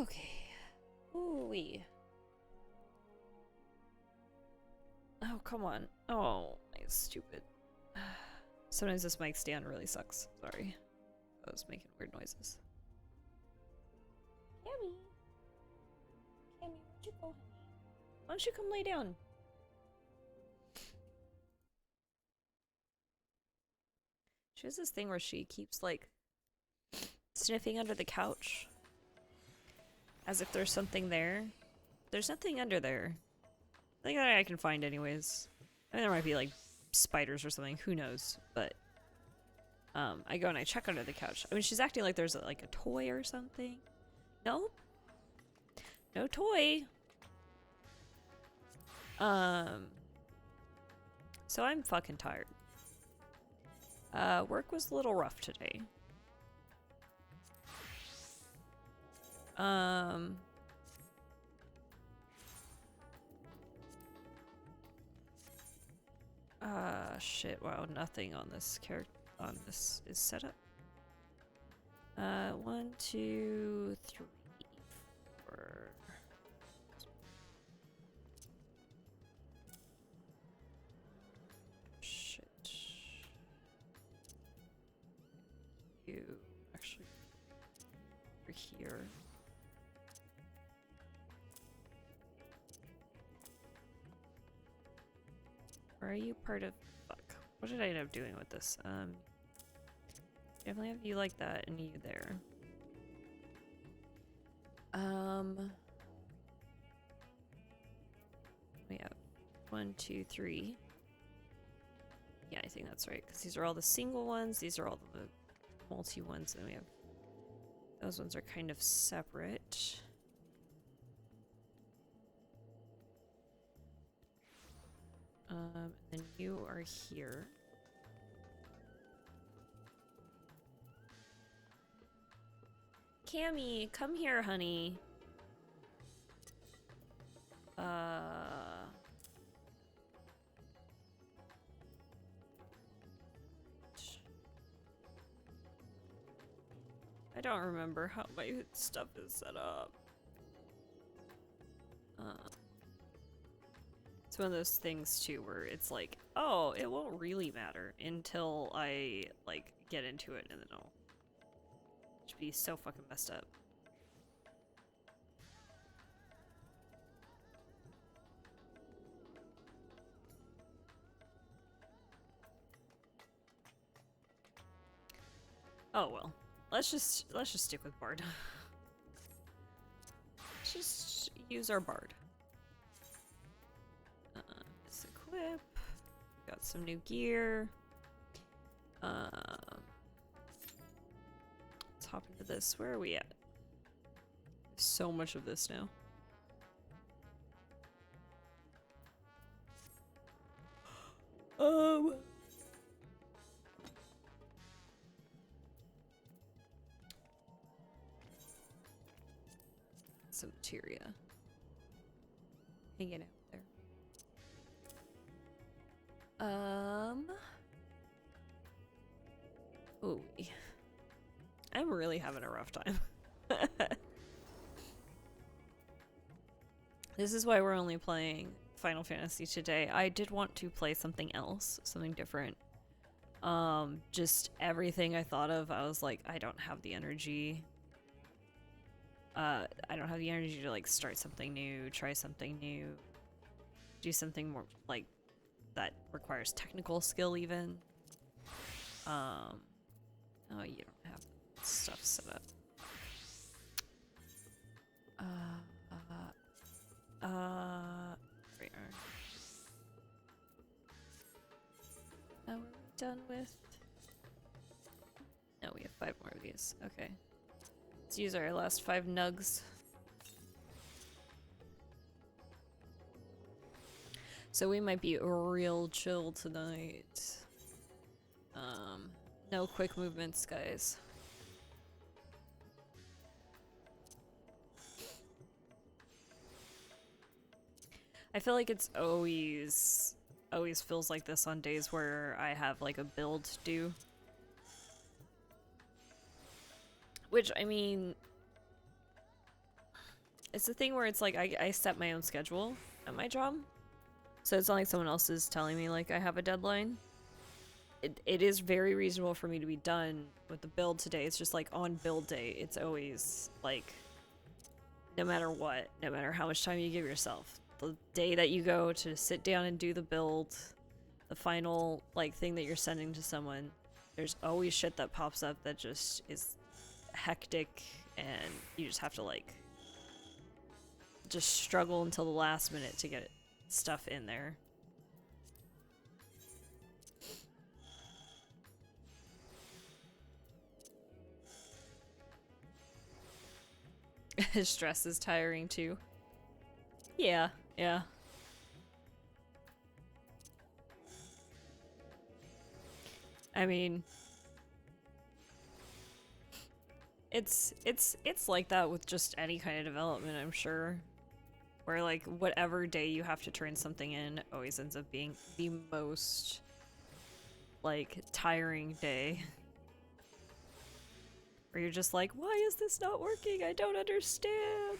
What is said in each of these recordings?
Okay. Ooh wee. Oh, come on. Oh, my stupid. Sometimes this mic stand really sucks. Sorry. I was making weird noises. Cammy! Cammy, where'd you go, honey? Why don't you come lay down? She has this thing where she keeps, like, sniffing under the couch. As if there's something there. There's nothing under there. I think that I can find anyways. I mean, there might be, like, spiders or something. Who knows? But, I go and I check under the couch. I mean, she's acting like there's, like, a toy or something. No? No toy. So I'm fucking tired. Work was a little rough today. Shit, wow, nothing on this character is set up. 1, 2, 3, 4. Shit. You actually over here. Or are you part of what did I end up doing with this? Definitely have you like that and you there. We have 1, 2, 3. Yeah, I think that's right, because these are all the single ones, these are all the multi ones, and we have those ones are kind of separate. And you are here. Cammy, come here, honey. I don't remember how my stuff is set up. It's one of those things too where it's like, oh, it won't really matter until I like get into it, and then it'll just be so fucking messed up. Oh well, let's just stick with Bard. Let's just use our Bard. Let's equip. Got some new gear. Let's hop into this. Where are we at? So much of this now. Some materia. Hanging out there. Ooh. I'm really having a rough time. This is why we're only playing Final Fantasy today. I did want to play something else, something different. Just everything I thought of, I was like, I don't have the energy. I don't have the energy to like start something new, try something new, do something more like that requires technical skill even. Oh, you don't have stuff set up. We are. Oh, are we done with? No, we have 5 more of these. Okay. Let's use our last 5 nugs. So we might be real chill tonight. No quick movements, guys. I feel like it's always feels like this on days where I have like a build due. Which, I mean, It's the thing where it's like I set my own schedule at my job. So it's not like someone else is telling me like I have a deadline. It is very reasonable for me to be done with the build today. It's just like on build day, it's always like no matter what, no matter how much time you give yourself, the day that you go to sit down and do the build, the final like thing that you're sending to someone, there's always shit that pops up that just is hectic and you just have to like just struggle until the last minute to get stuff in there. Stress is tiring too. Yeah, yeah. I mean, it's like that with just any kind of development, I'm sure. Where like whatever day you have to turn something in always ends up being the most like tiring day. Where you're just like, why is this not working? I don't understand.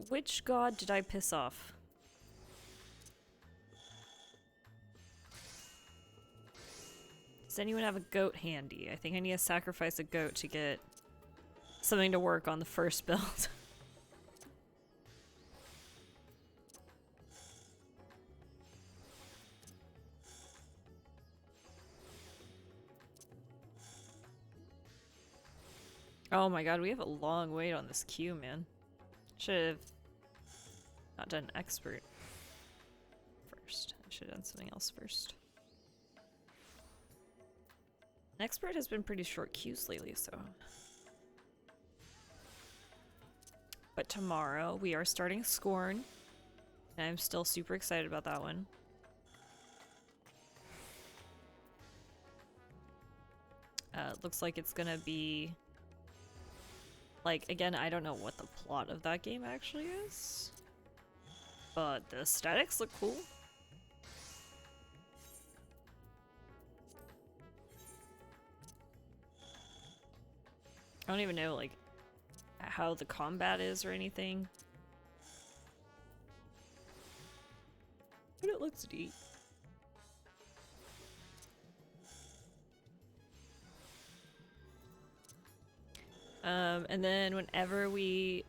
Which god did I piss off? Does anyone have a goat handy? I think I need to sacrifice a goat to get something to work on the first build. Oh my god, we have a long wait on this queue, man. Should have not done expert first. I should have done something else first. Expert has been pretty short queues lately, so. But tomorrow we are starting Scorn, and I'm still super excited about that one. Looks like it's gonna be like, again, I don't know what the plot of that game actually is, but the aesthetics look cool. I don't even know like how the combat is or anything, but it looks neat. And then whenever we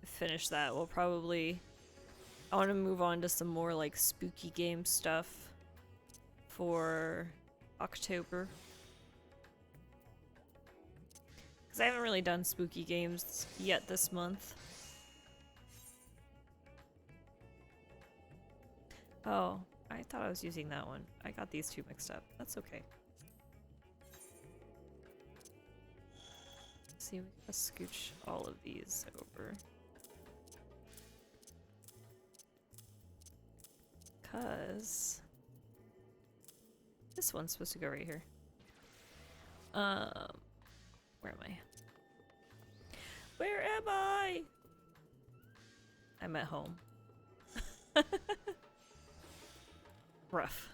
finish that, we'll probably, I want to move on to some more like spooky game stuff for October. Because I haven't really done spooky games yet this month. Oh, I thought I was using that one. I got these two mixed up. That's okay. See, we gotta scooch all of these over. Cause this one's supposed to go right here. Where am I? Where am I? I'm at home. Rough.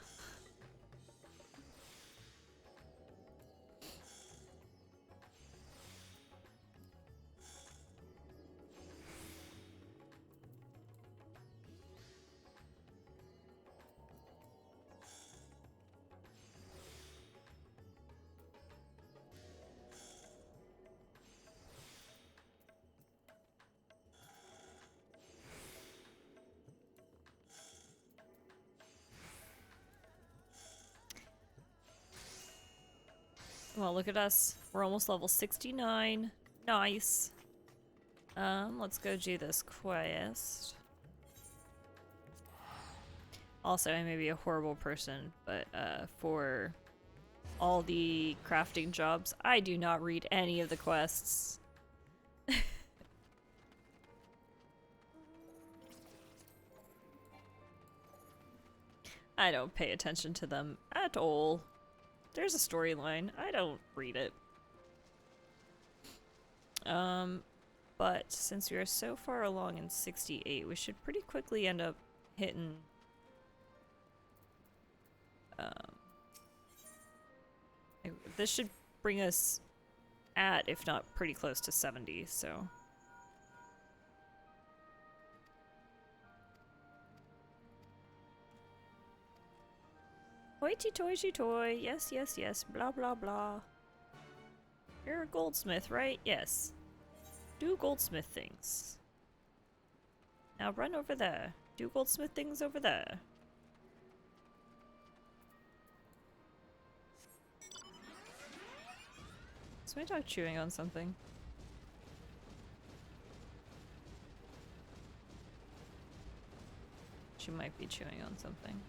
Well, look at us. We're almost level 69. Nice. Let's go do this quest. Also, I may be a horrible person, but for all the crafting jobs, I do not read any of the quests. I don't pay attention to them at all. There's a storyline. I don't read it. But since we are so far along in 68, we should pretty quickly end up hitting this should bring us at, if not pretty close to 70, so. Hoity toy, yes, yes, yes, blah, blah, blah. You're a goldsmith, right? Yes. Do goldsmith things. Now run over there. Do goldsmith things over there. Is my dog chewing on something? She might be chewing on something.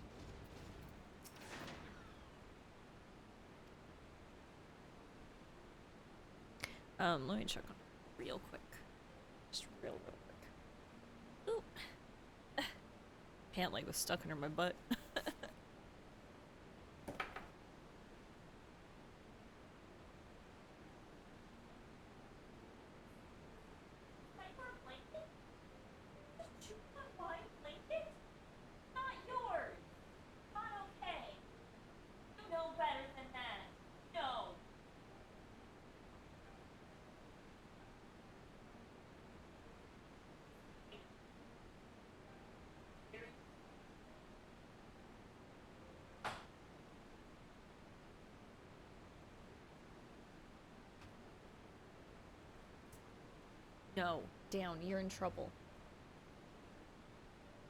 Let me check on it real quick. Just real quick. Ooh. Pant leg was stuck under my butt. No, down, you're in trouble.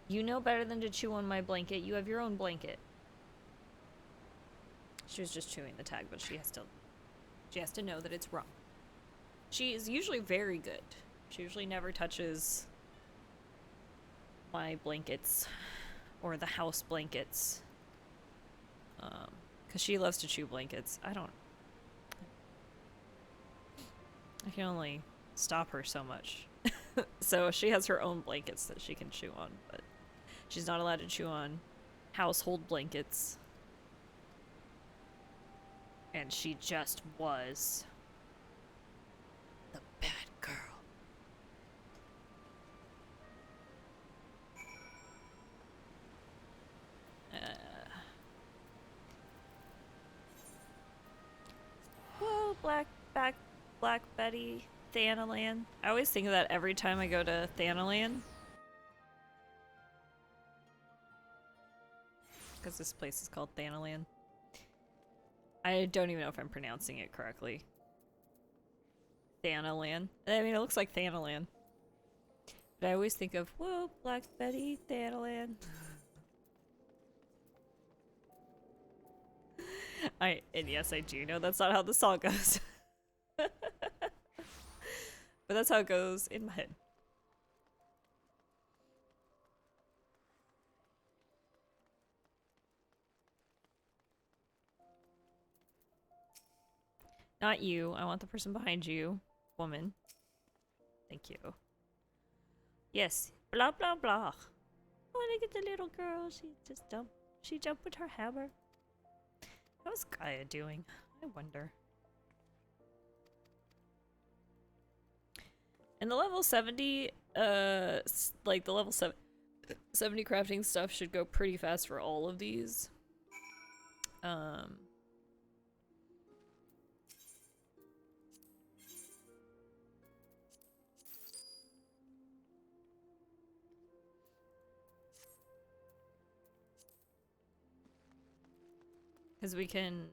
You know better than to chew on my blanket. You have your own blanket. She was just chewing the tag, but she has to know that it's wrong. She is usually very good. She usually never touches my blankets or the house blankets. 'Cause she loves to chew blankets. I can only stop her so much. So she has her own blankets that she can chew on, but she's not allowed to chew on household blankets. And she just was the bad girl. Whoa, Black Betty, Thanalan. I always think of that every time I go to Thanalan. Because this place is called Thanalan. I don't even know if I'm pronouncing it correctly. Thanalan. I mean, it looks like Thanalan. But I always think of, whoa, Black Betty, Thanalan. And yes, I do know that's not how the song goes. But that's how it goes in my head. Not you. I want the person behind you. Woman. Thank you. Yes. Blah, blah, blah. Oh, look at the little girl. She just jumped. She jumped with her hammer. How's Gaia doing? I wonder. And the level 70, like the level 70 crafting stuff should go pretty fast for all of these. Because we can,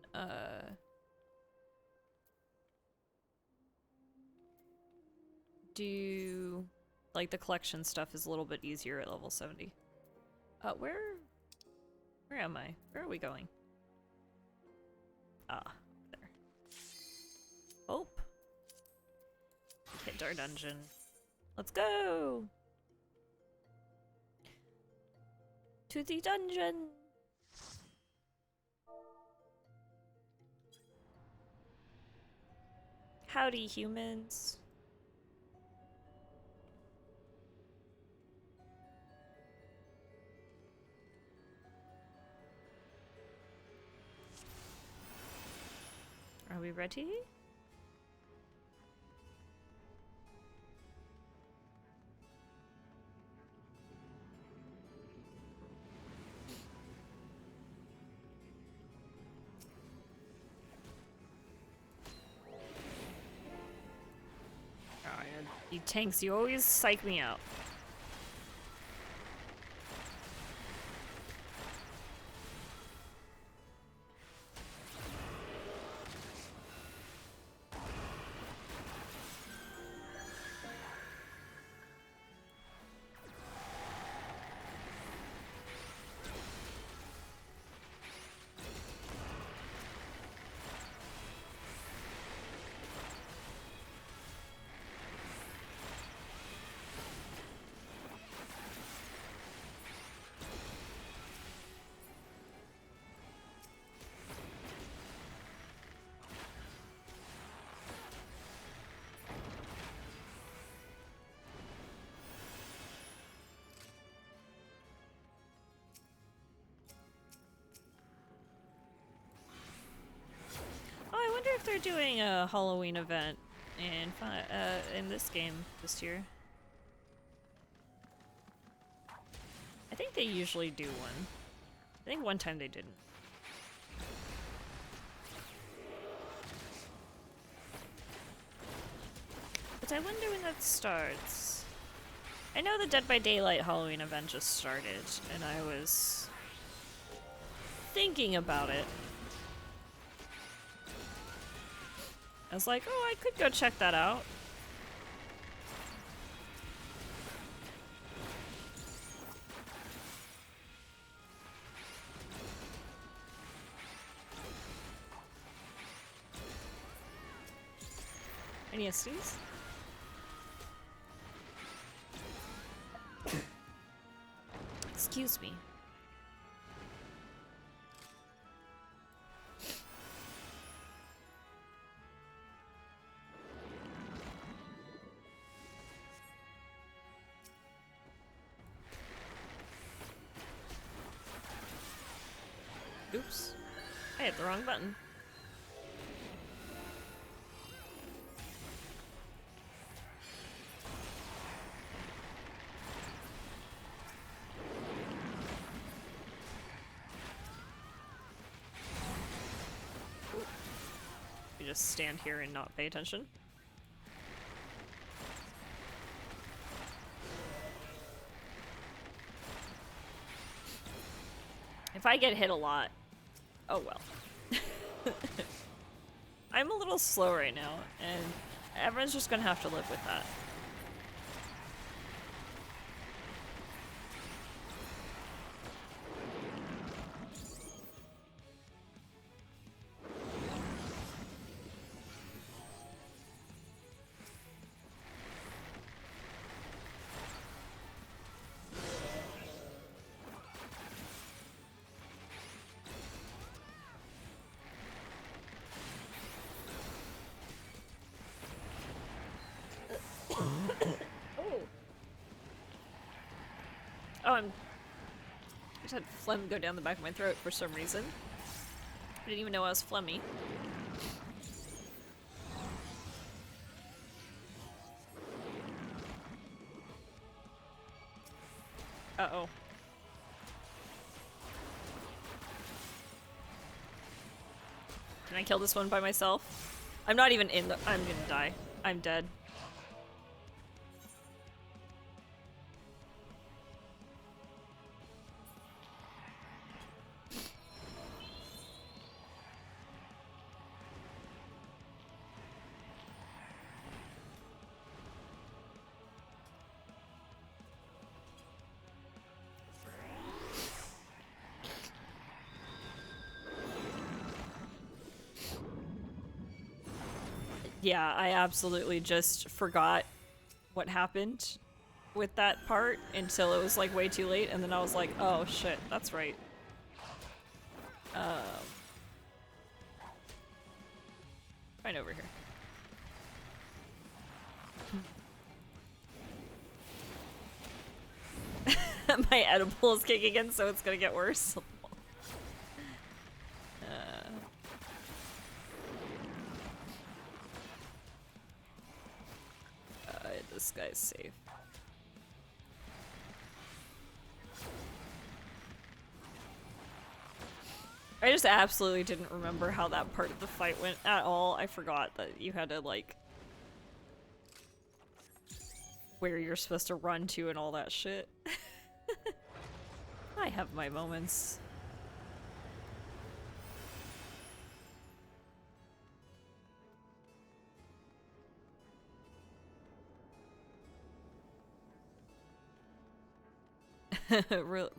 do, like, the collection stuff is a little bit easier at level 70. Where am I? Where are we going? Ah, there. Oh. Hit our dungeon. Let's go! To the dungeon! Howdy, humans. Are we ready? You tanks, you always psych me out. I wonder if they're doing a Halloween event in this game this year. I think they usually do one. I think one time they didn't. But I wonder when that starts. I know the Dead by Daylight Halloween event just started, and I was thinking about it. I was like, oh, I could go check that out. Any SDs? Excuse me. Oops. I hit the wrong button. Ooh. You just stand here and not pay attention. If I get hit a lot, oh well. I'm a little slow right now, and everyone's just gonna have to live with that. Oh, I just had phlegm go down the back of my throat for some reason. I didn't even know I was phlegmy. Uh-oh. Can I kill this one by myself? I'm not even in the- I'm gonna die. I'm dead. Yeah, I absolutely just forgot what happened with that part until it was like way too late, and then I was like, oh shit, that's right. Right over here. My edible is kicking in, so it's gonna get worse. This guy's safe. I just absolutely didn't remember how that part of the fight went at all. I forgot that you had to, like, where you're supposed to run to and all that shit. I have my moments.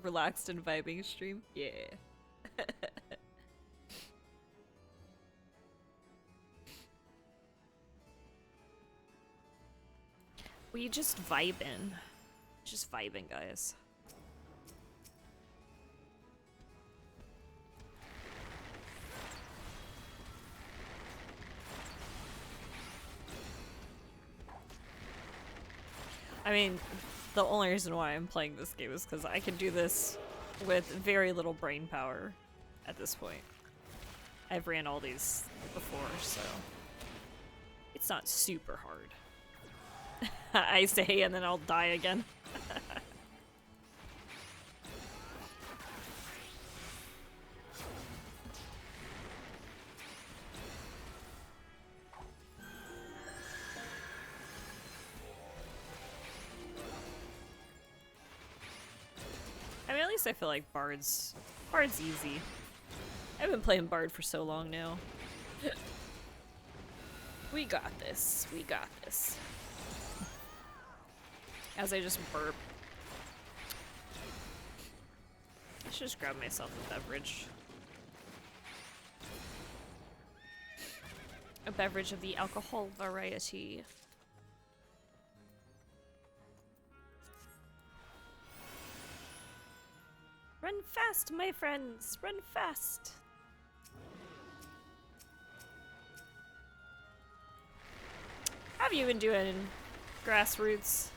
Relaxed and vibing stream? Yeah. We just vibing. Just vibing, guys. I mean, the only reason why I'm playing this game is because I can do this with very little brain power at this point. I've ran all these before, so it's not super hard. I say and then I'll die again. I mean, at least I feel like Bard's easy. I've been playing Bard for so long now. We got this. We got this. As I just burp. I should just grab myself a beverage. A beverage of the alcohol variety. Run fast, my friends! Run fast! How have you been doing, grassroots?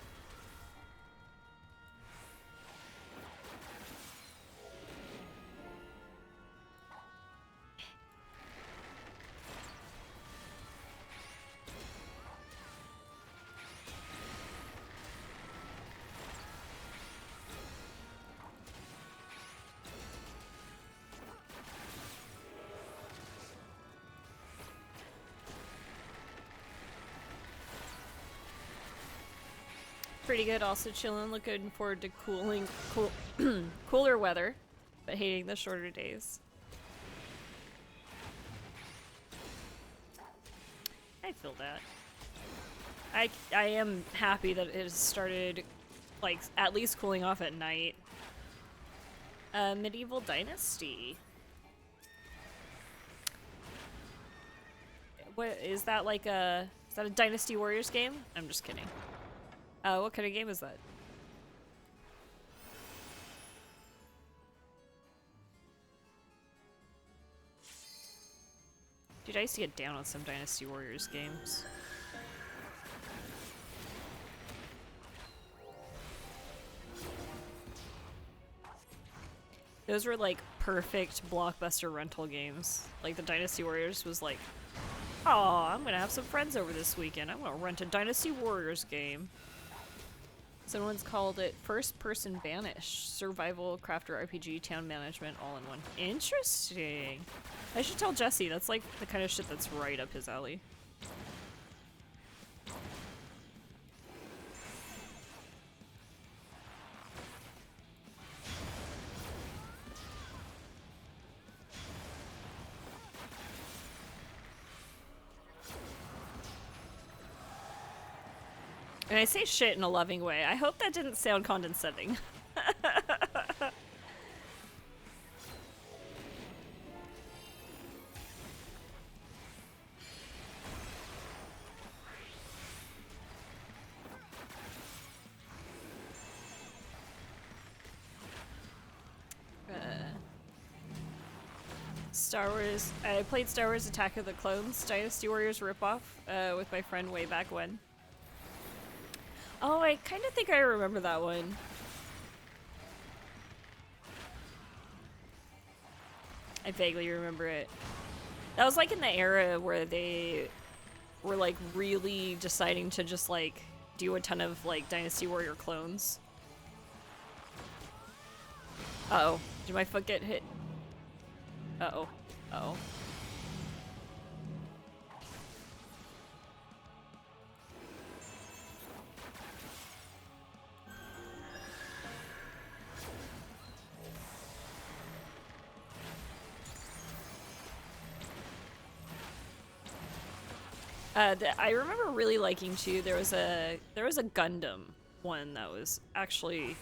Pretty good, also chilling, looking forward to cooler weather, but hating the shorter days. I feel that. I am happy that it has started, like, at least cooling off at night. Medieval Dynasty. What, is that like a, is that a Dynasty Warriors game? I'm just kidding. What kind of game is that? Dude, I used to get down on some Dynasty Warriors games. Those were like perfect blockbuster rental games. Like the Dynasty Warriors was like, oh, I'm gonna have some friends over this weekend. I'm gonna rent a Dynasty Warriors game. Someone's called it First Person Banished. Survival, crafter, RPG, town management, all in one. Interesting. I should tell Jesse. That's like the kind of shit that's right up his alley. And I say shit in a loving way. I hope that didn't sound condescending. Star Wars. I played Star Wars Attack of the Clones Dynasty Warriors ripoff with my friend way back when. Oh, I kind of think I remember that one. I vaguely remember it. That was like in the era where they were like really deciding to just like do a ton of like Dynasty Warrior clones. Uh-oh. Did my foot get hit? Uh-oh. Uh-oh. I remember really liking too. There was a Gundam one that was actually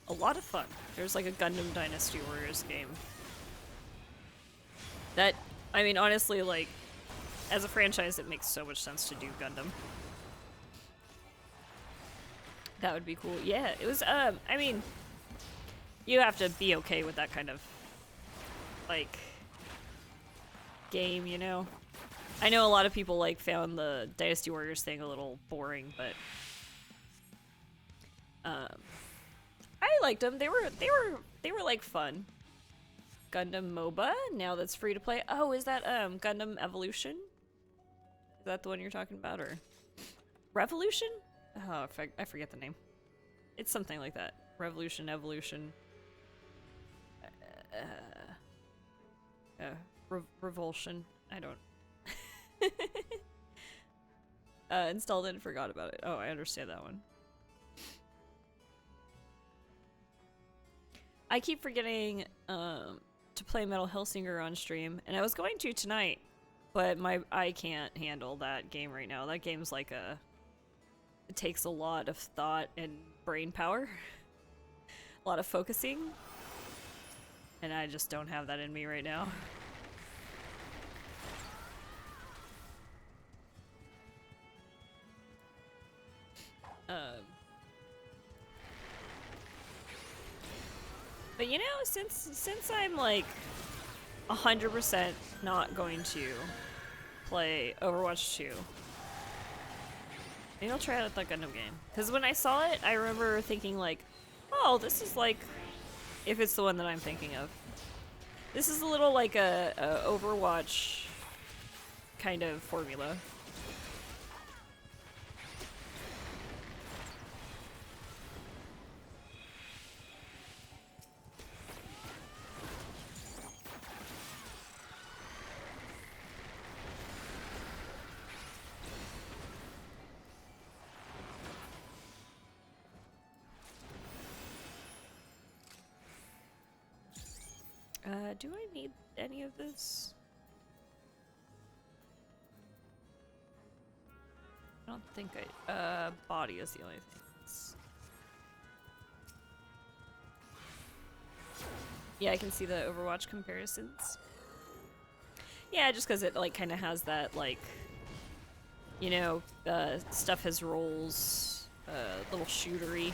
a lot of fun. There's like a Gundam Dynasty Warriors game. That, I mean, honestly, like, as a franchise, it makes so much sense to do Gundam. That would be cool. Yeah, it was, I mean, you have to be okay with that kind of, like, game, you know? I know a lot of people, like, found the Dynasty Warriors thing a little boring, but, I liked them. They were, like, fun. Gundam MOBA, now that's free to play. Oh, is that, Gundam Evolution? Is that the one you're talking about, or? Revolution? Oh, I forget the name. It's something like that. Revolution, Evolution. Revulsion. I don't. Installed it and forgot about it. Oh, I understand that one. I keep forgetting to play Metal Hellsinger on stream, and I was going to tonight, but I can't handle that game right now. That game's like it takes a lot of thought and brain power, a lot of focusing, and I just don't have that in me right now. But you know, since I'm like 100% not going to play Overwatch 2, maybe I'll try out the Gundam game. Because when I saw it, I remember thinking like, oh, this is like, if it's the one that I'm thinking of, this is a little like a Overwatch kind of formula. Do I need any of this? I don't think body is the only thing. Yeah, I can see the Overwatch comparisons. Yeah, just because it, like, kind of has that, like, you know, stuff has roles, little shootery.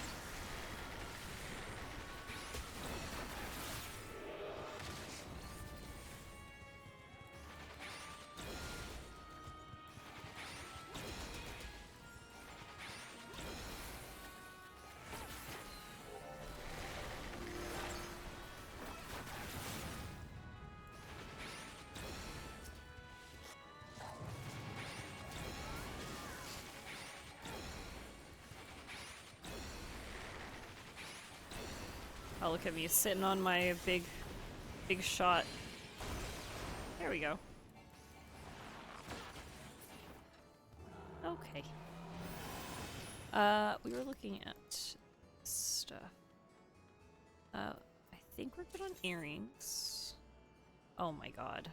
Oh, look at me sitting on my big shot. There we go. Okay. We were looking at stuff. I think we're good on earrings. Oh my god.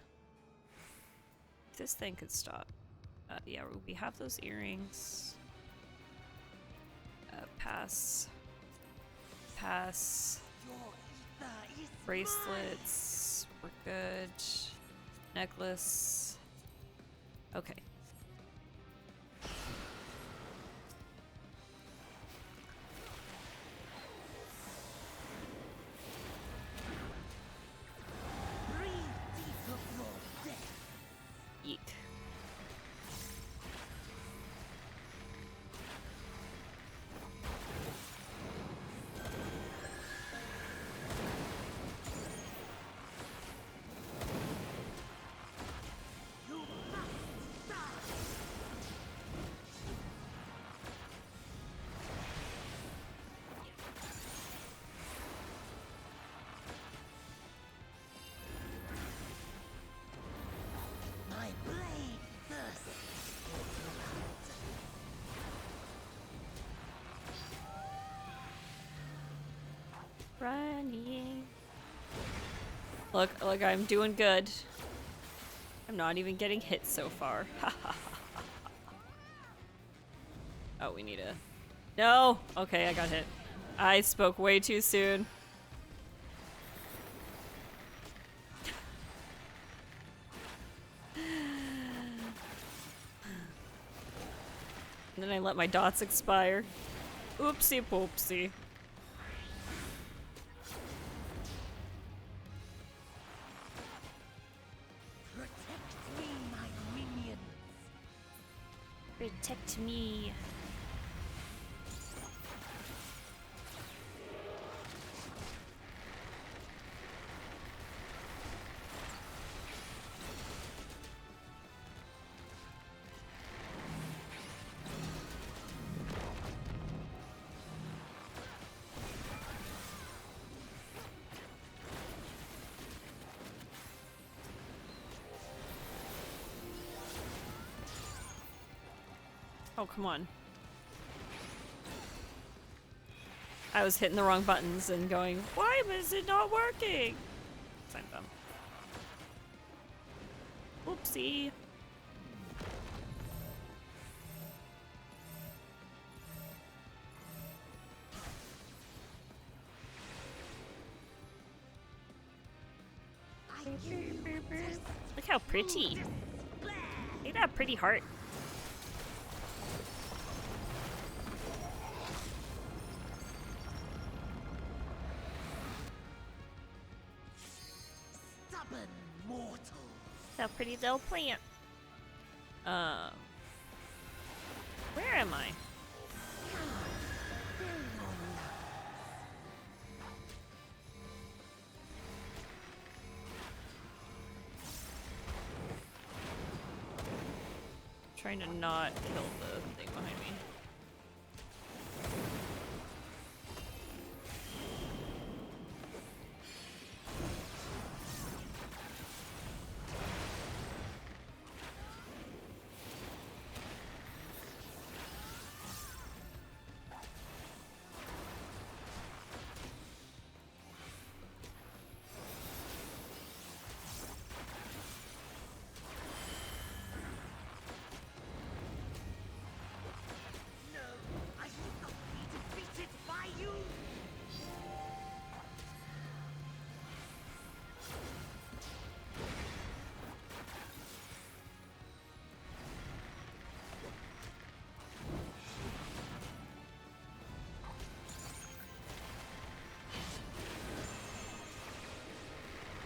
If this thing could stop. Yeah, we have those earrings. Pass. Pass. Bracelets. We're good. Necklace. Okay. Yeet. Running. Look, I'm doing good. I'm not even getting hit so far. Oh, we need a... No! Okay, I got hit. I spoke way too soon. And then I let my dots expire. Oopsie poopsie. Protect me, my minions. Protect me. Oh, come on. I was hitting the wrong buttons and going, why is it not working? I'm dumb. Oopsie. Look how pretty. Look at that pretty heart. Stubborn mortal. That pretty little plant. Where am I? Trying to not kill the thing behind me.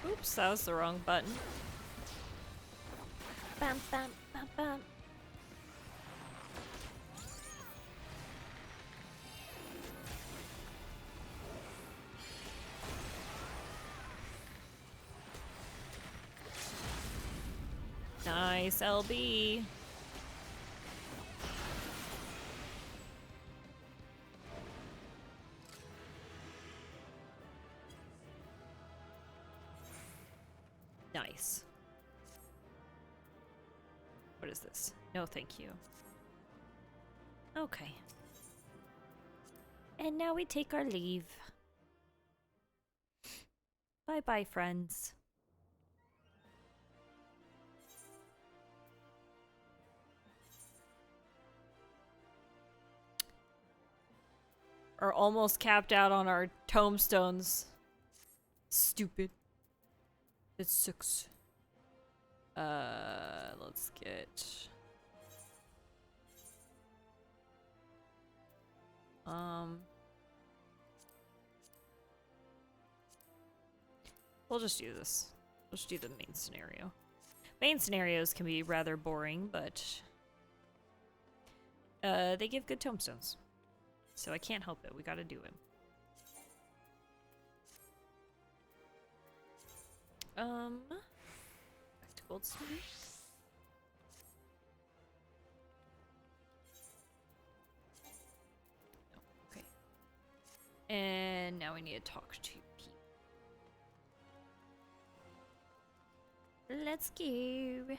Oops, that was the wrong button. Bam, bam, bam, bam. Nice LB. Nice. What is this? No, thank you. Okay. And now we take our leave. Bye-bye, friends. Are almost capped out on our tombstones. Stupid. It sucks. Let's get... We'll just do this. We'll just do the main scenario. Main scenarios can be rather boring, but... they give good tombstones. So I can't help it. We gotta do it. Back to Goldsmith. Oh, okay. And now we need to talk to people. Let's go.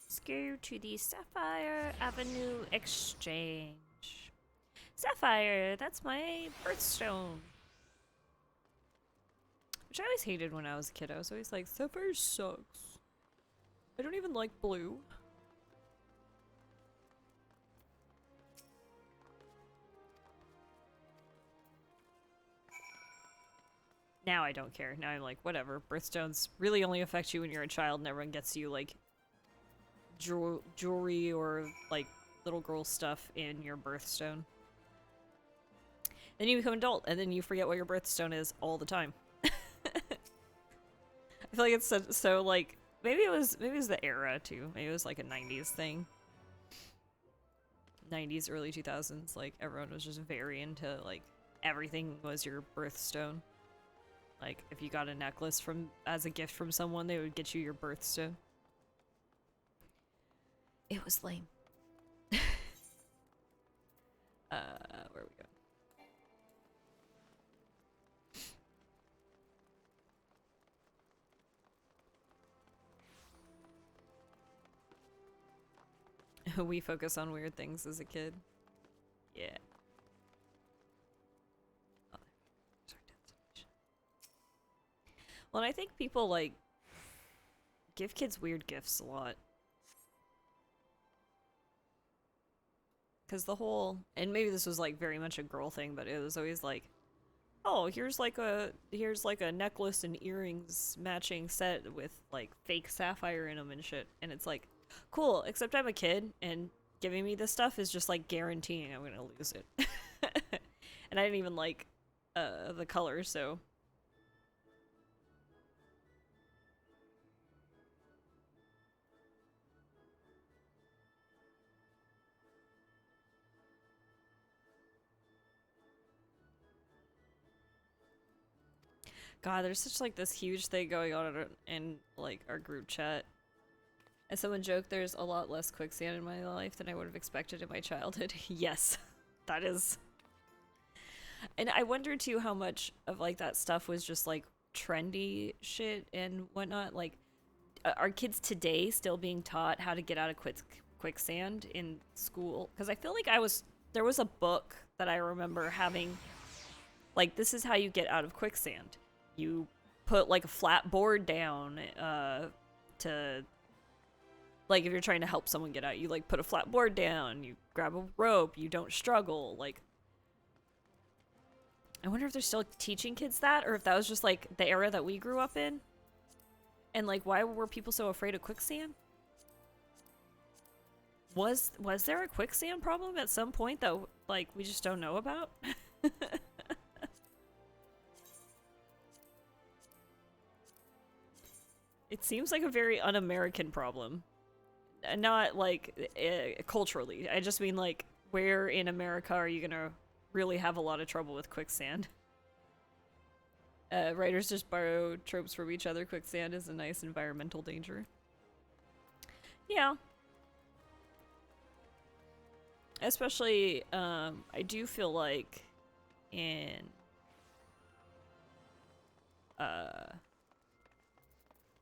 Let's go to the Sapphire Avenue Exchange. Sapphire, that's my birthstone. Which I always hated when I was a kid. I was always like, Sapphire sucks. I don't even like blue. Now I don't care. Now I'm like, whatever. Birthstones really only affect you when you're a child and everyone gets you, like, jewelry or, like, little girl stuff in your birthstone. Then you become adult, and then you forget what your birthstone is all the time. I feel like it's so like, maybe it was the era, too. Maybe it was, like, a 90s thing. 90s, early 2000s, like, everyone was just very into, like, everything was your birthstone. Like, if you got a necklace as a gift from someone, they would get you your birthstone. It was lame. Where we go? We focus on weird things as a kid. Yeah. Oh, there's our destination. Well, and I think people, like, give kids weird gifts a lot. Because the whole, and maybe this was like very much a girl thing, but it was always like, oh, here's like a necklace and earrings matching set with like fake sapphire in them and shit. And it's like, cool, except I'm a kid and giving me this stuff is just like guaranteeing I'm gonna lose it. And I didn't even like the color, so. God, there's such like this huge thing going on in like our group chat. And someone joked there's a lot less quicksand in my life than I would have expected in my childhood. Yes, that is. And I wonder too how much of like that stuff was just like trendy shit and whatnot. Like, are kids today still being taught how to get out of quicksand in school? Because I feel like there was a book that I remember having, like, this is how you get out of quicksand. You put like a flat board down to, like, if you're trying to help someone get out, you like put a flat board down, you grab a rope, you don't struggle. Like, I wonder if they're still teaching kids that, or if that was just like the era that we grew up in. And like, why were people so afraid of quicksand? Was there a quicksand problem at some point that like we just don't know about? It seems like a very un-American problem. Not like culturally. I just mean like, where in America are you gonna really have a lot of trouble with quicksand? Writers just borrow tropes from each other. Quicksand is a nice environmental danger. Yeah. Especially, I do feel like in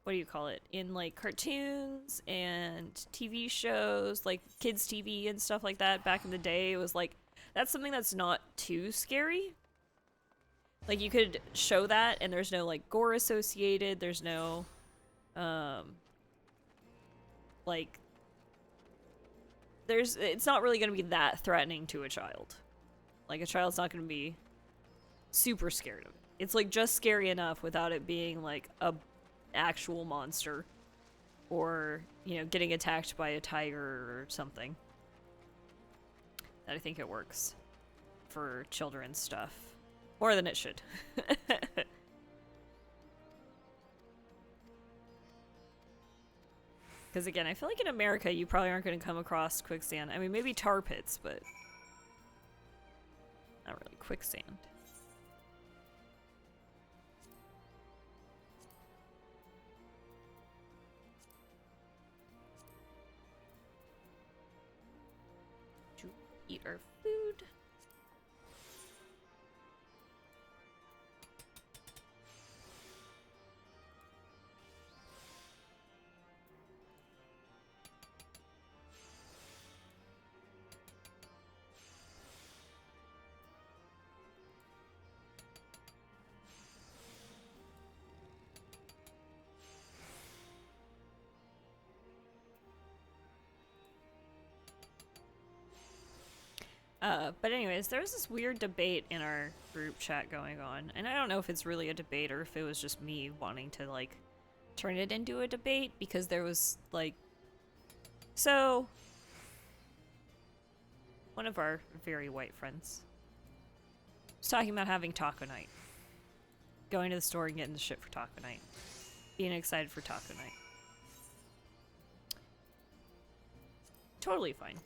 what do you call it? In like cartoons and TV shows, like kids TV and stuff like that back in the day, it was like, that's something that's not too scary. Like, you could show that and there's no like gore associated, there's no like, it's not really going to be that threatening to a child. Like, a child's not going to be super scared of it. It's like just scary enough without it being like a actual monster, or, you know, getting attacked by a tiger or something. That I think it works for children's stuff more than it should. Because again, I feel like in America you probably aren't going to come across quicksand. I mean, maybe tar pits, but not really quicksand. To eat our food. But anyways, there was this weird debate in our group chat going on, and I don't know if it's really a debate or if it was just me wanting to like turn it into a debate, because there was like, so one of our very white friends was talking about having taco night, going to the store and getting the shit for taco night, being excited for taco night. Totally fine.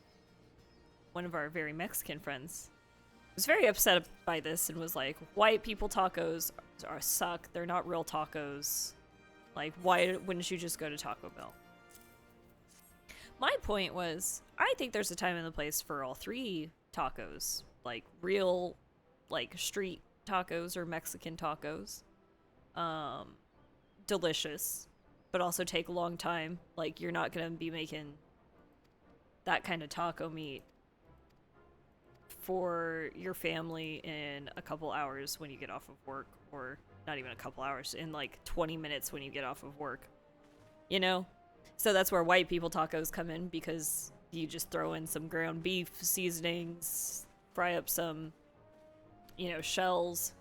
One of our very Mexican friends was very upset by this and was like, white people tacos suck. They're not real tacos. Like, why wouldn't you just go to Taco Bell? My point was, I think there's a time and a place for all three tacos. Like, real, like, street tacos or Mexican tacos. Delicious, but also take a long time. Like, you're not gonna be making that kind of taco meat for your family in a couple hours when you get off of work, or not even a couple hours, in like 20 minutes when you get off of work, you know? So that's where white people tacos come in, because you just throw in some ground beef seasonings, fry up some, you know, shells,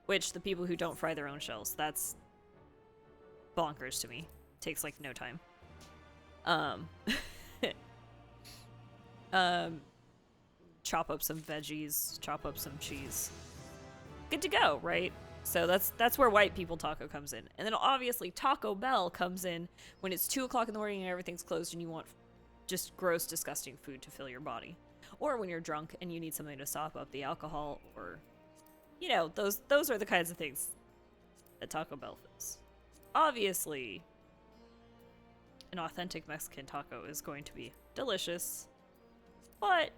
which the people who don't fry their own shells, that's bonkers to me. Takes like no time. Chop up some veggies, chop up some cheese. Good to go, right? So that's where white people taco comes in. And then obviously Taco Bell comes in when it's 2 o'clock in the morning and everything's closed and you want just gross, disgusting food to fill your body. Or when you're drunk and you need something to sop up the alcohol, or, you know, those are the kinds of things that Taco Bell fills. Obviously, an authentic Mexican taco is going to be delicious, but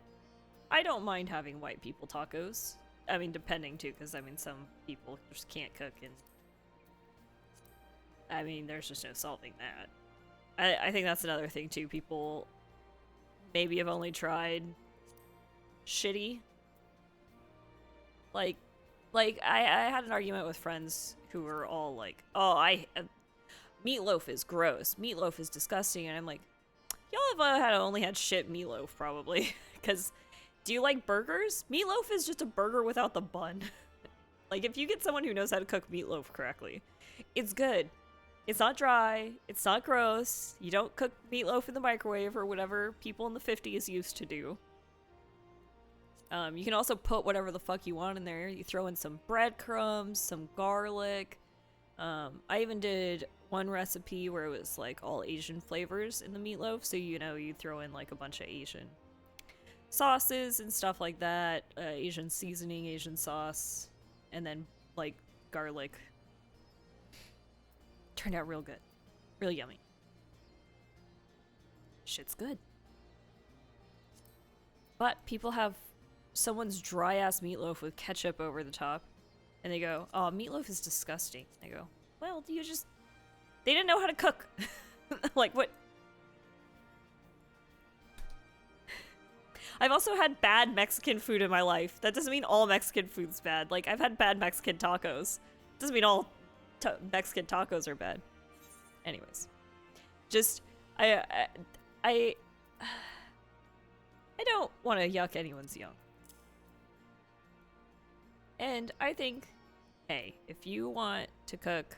I don't mind having white people tacos. I mean, depending too, because I mean, some people just can't cook, and I mean, there's just no solving that. I think that's another thing too. People maybe have only tried shitty. Like I had an argument with friends who were all like, "Oh, meatloaf is gross. Meatloaf is disgusting," and I'm like, "Y'all have only had shit meatloaf probably, because." Do you like burgers? Meatloaf is just a burger without the bun. Like, if you get someone who knows how to cook meatloaf correctly, it's good. It's not dry. It's not gross. You don't cook meatloaf in the microwave or whatever people in the 50s used to do. You can also put whatever the fuck you want in there. You throw in some breadcrumbs, some garlic. I even did one recipe where it was like all Asian flavors in the meatloaf. So, you know, you throw in like a bunch of Asian sauces and stuff like that, Asian seasoning, Asian sauce, and then like garlic. Turned out real good, real yummy. Shit's good. But people have someone's dry ass meatloaf with ketchup over the top, and they go, "Oh, meatloaf is disgusting." I go, "Well, they didn't know how to cook." Like, what? I've also had bad Mexican food in my life. That doesn't mean all Mexican food's bad. Like, I've had bad Mexican tacos. Doesn't mean all Mexican tacos are bad. Anyways, just I don't want to yuck anyone's yum. And I think, hey, if you want to cook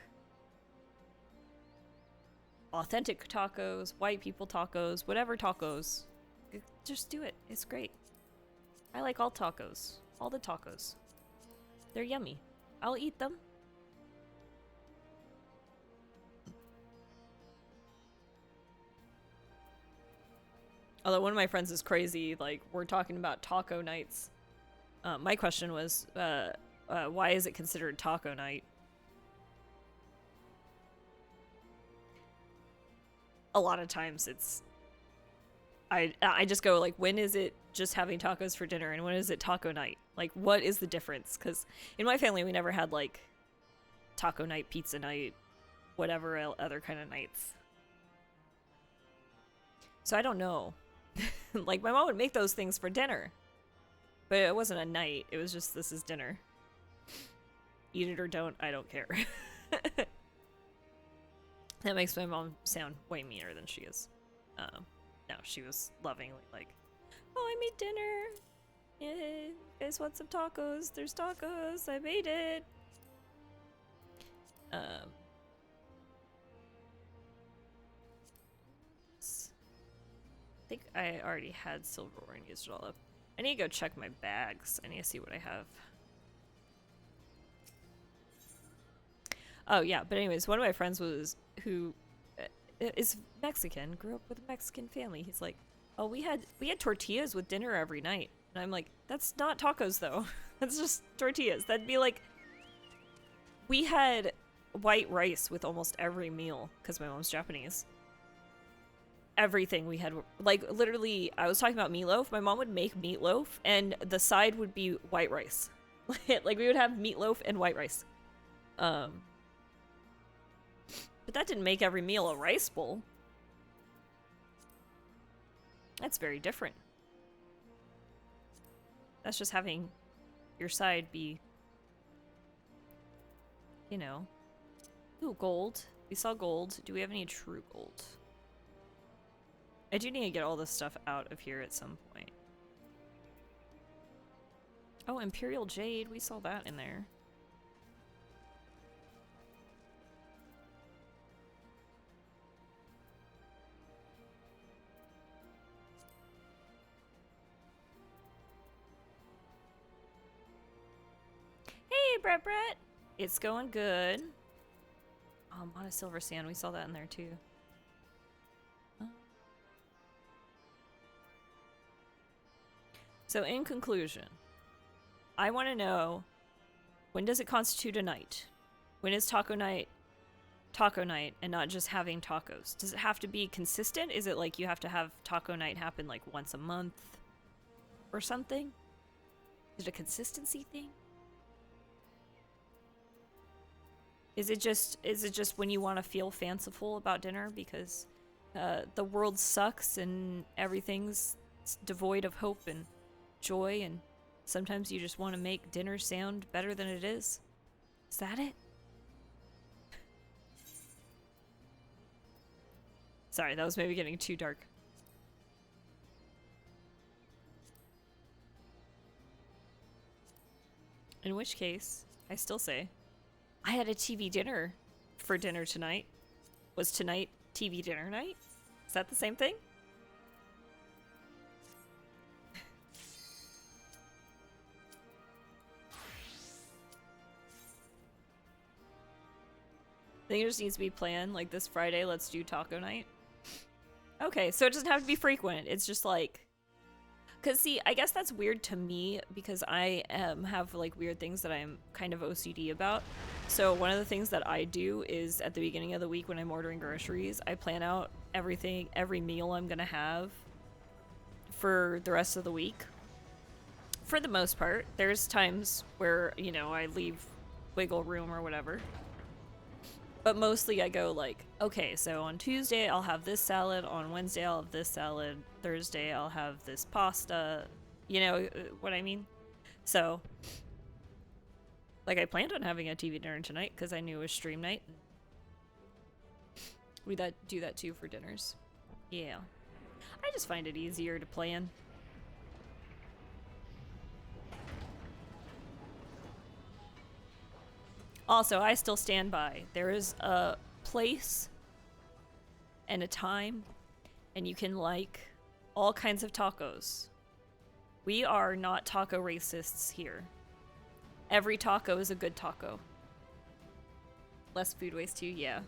authentic tacos, white people tacos, whatever tacos, just do it. It's great. I like all tacos. All the tacos. They're yummy. I'll eat them. Although one of my friends is crazy, like, we're talking about taco nights. My question was, why is it considered taco night? A lot of times it's I just go like, when is it just having tacos for dinner and when is it taco night? Like, what is the difference? Because in my family, we never had like taco night, pizza night, whatever other kind of nights. So I don't know. Like, my mom would make those things for dinner, but it wasn't a night. It was just, this is dinner. Eat it or don't, I don't care. That makes my mom sound way meaner than she is. No, she was lovingly like, "Oh, I made dinner. Yay, you guys want some tacos? There's tacos. I made it. I think I already had silverware and used it all up. I need to go check my bags. I need to see what I have. Oh yeah, but anyways, one of my friends who is Mexican, grew up with a Mexican family. He's like, "Oh, we had tortillas with dinner every night." And I'm like, "That's not tacos though. That's just tortillas." That'd be like, we had white rice with almost every meal because my mom's Japanese. Everything we had, like, literally, I was talking about meatloaf. My mom would make meatloaf and the side would be white rice. Like, we would have meatloaf and white rice. But that didn't make every meal a rice bowl. That's very different. That's just having your side be, you know. Ooh, gold. We saw gold. Do we have any true gold? I do need to get all this stuff out of here at some point. Oh, Imperial Jade. We saw that in there. Hey, Brett. It's going good. Oh, Mana Silver Sand. We saw that in there too. So in conclusion, I want to know, when does it constitute a night? When is taco night and not just having tacos? Does it have to be consistent? Is it like you have to have taco night happen like once a month or something? Is it a consistency thing? Is it just when you want to feel fanciful about dinner because the world sucks and everything's devoid of hope and joy, and sometimes you just want to make dinner sound better than it is? Is that it? Sorry, that was maybe getting too dark. In which case, I still say, I had a TV dinner for dinner tonight. Was tonight TV dinner night? Is that the same thing? I think it just needs to be planned, like this Friday, let's do taco night. Okay, so it doesn't have to be frequent. It's just like, because see, I guess that's weird to me because I have like weird things that I'm kind of OCD about. So one of the things that I do is at the beginning of the week when I'm ordering groceries, I plan out everything, every meal I'm gonna have for the rest of the week. For the most part, there's times where, you know, I leave wiggle room or whatever. But mostly I go like, okay, so on Tuesday I'll have this salad, on Wednesday I'll have this salad, Thursday I'll have this pasta, you know what I mean? So, like, I planned on having a TV dinner tonight because I knew it was stream night. We do that too for dinners. Yeah. I just find it easier to plan. Also, I still stand by. There is a place and a time, and you can like all kinds of tacos. We are not taco racists here. Every taco is a good taco. Less food waste too, yeah.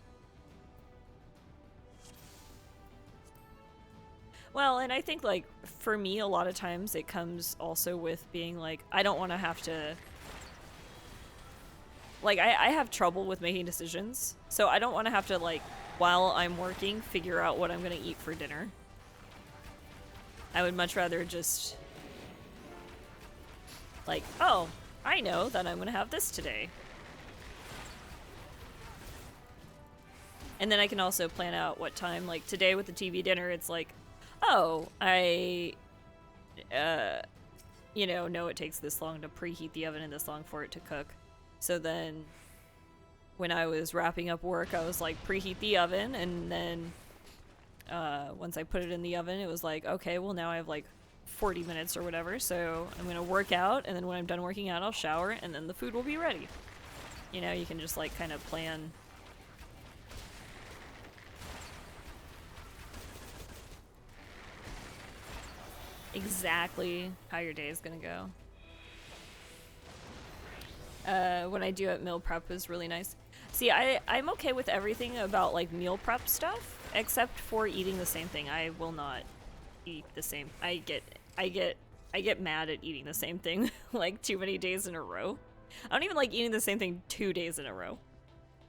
Well, and I think, like, for me, a lot of times it comes also with being like, I don't want to have to... Like, I have trouble with making decisions, so I don't want to have to, like, while I'm working, figure out what I'm going to eat for dinner. I would much rather just, like, oh, I know that I'm going to have this today. And then I can also plan out what time, like, today with the TV dinner, it's like, oh, I, you know it takes this long to preheat the oven and this long for it to cook. So then when I was wrapping up work, I was like, preheat the oven. And then once I put it in the oven, it was like, okay, well now I have like 40 minutes or whatever, so I'm gonna work out, and then when I'm done working out, I'll shower, and then the food will be ready. You know, you can just like kind of plan. Exactly how your day is gonna go. When I do it, meal prep is really nice. See, I'm okay with everything about like meal prep stuff, except for eating the same thing. I will not eat the same. I get mad at eating the same thing like too many days in a row. I don't even like eating the same thing 2 days in a row.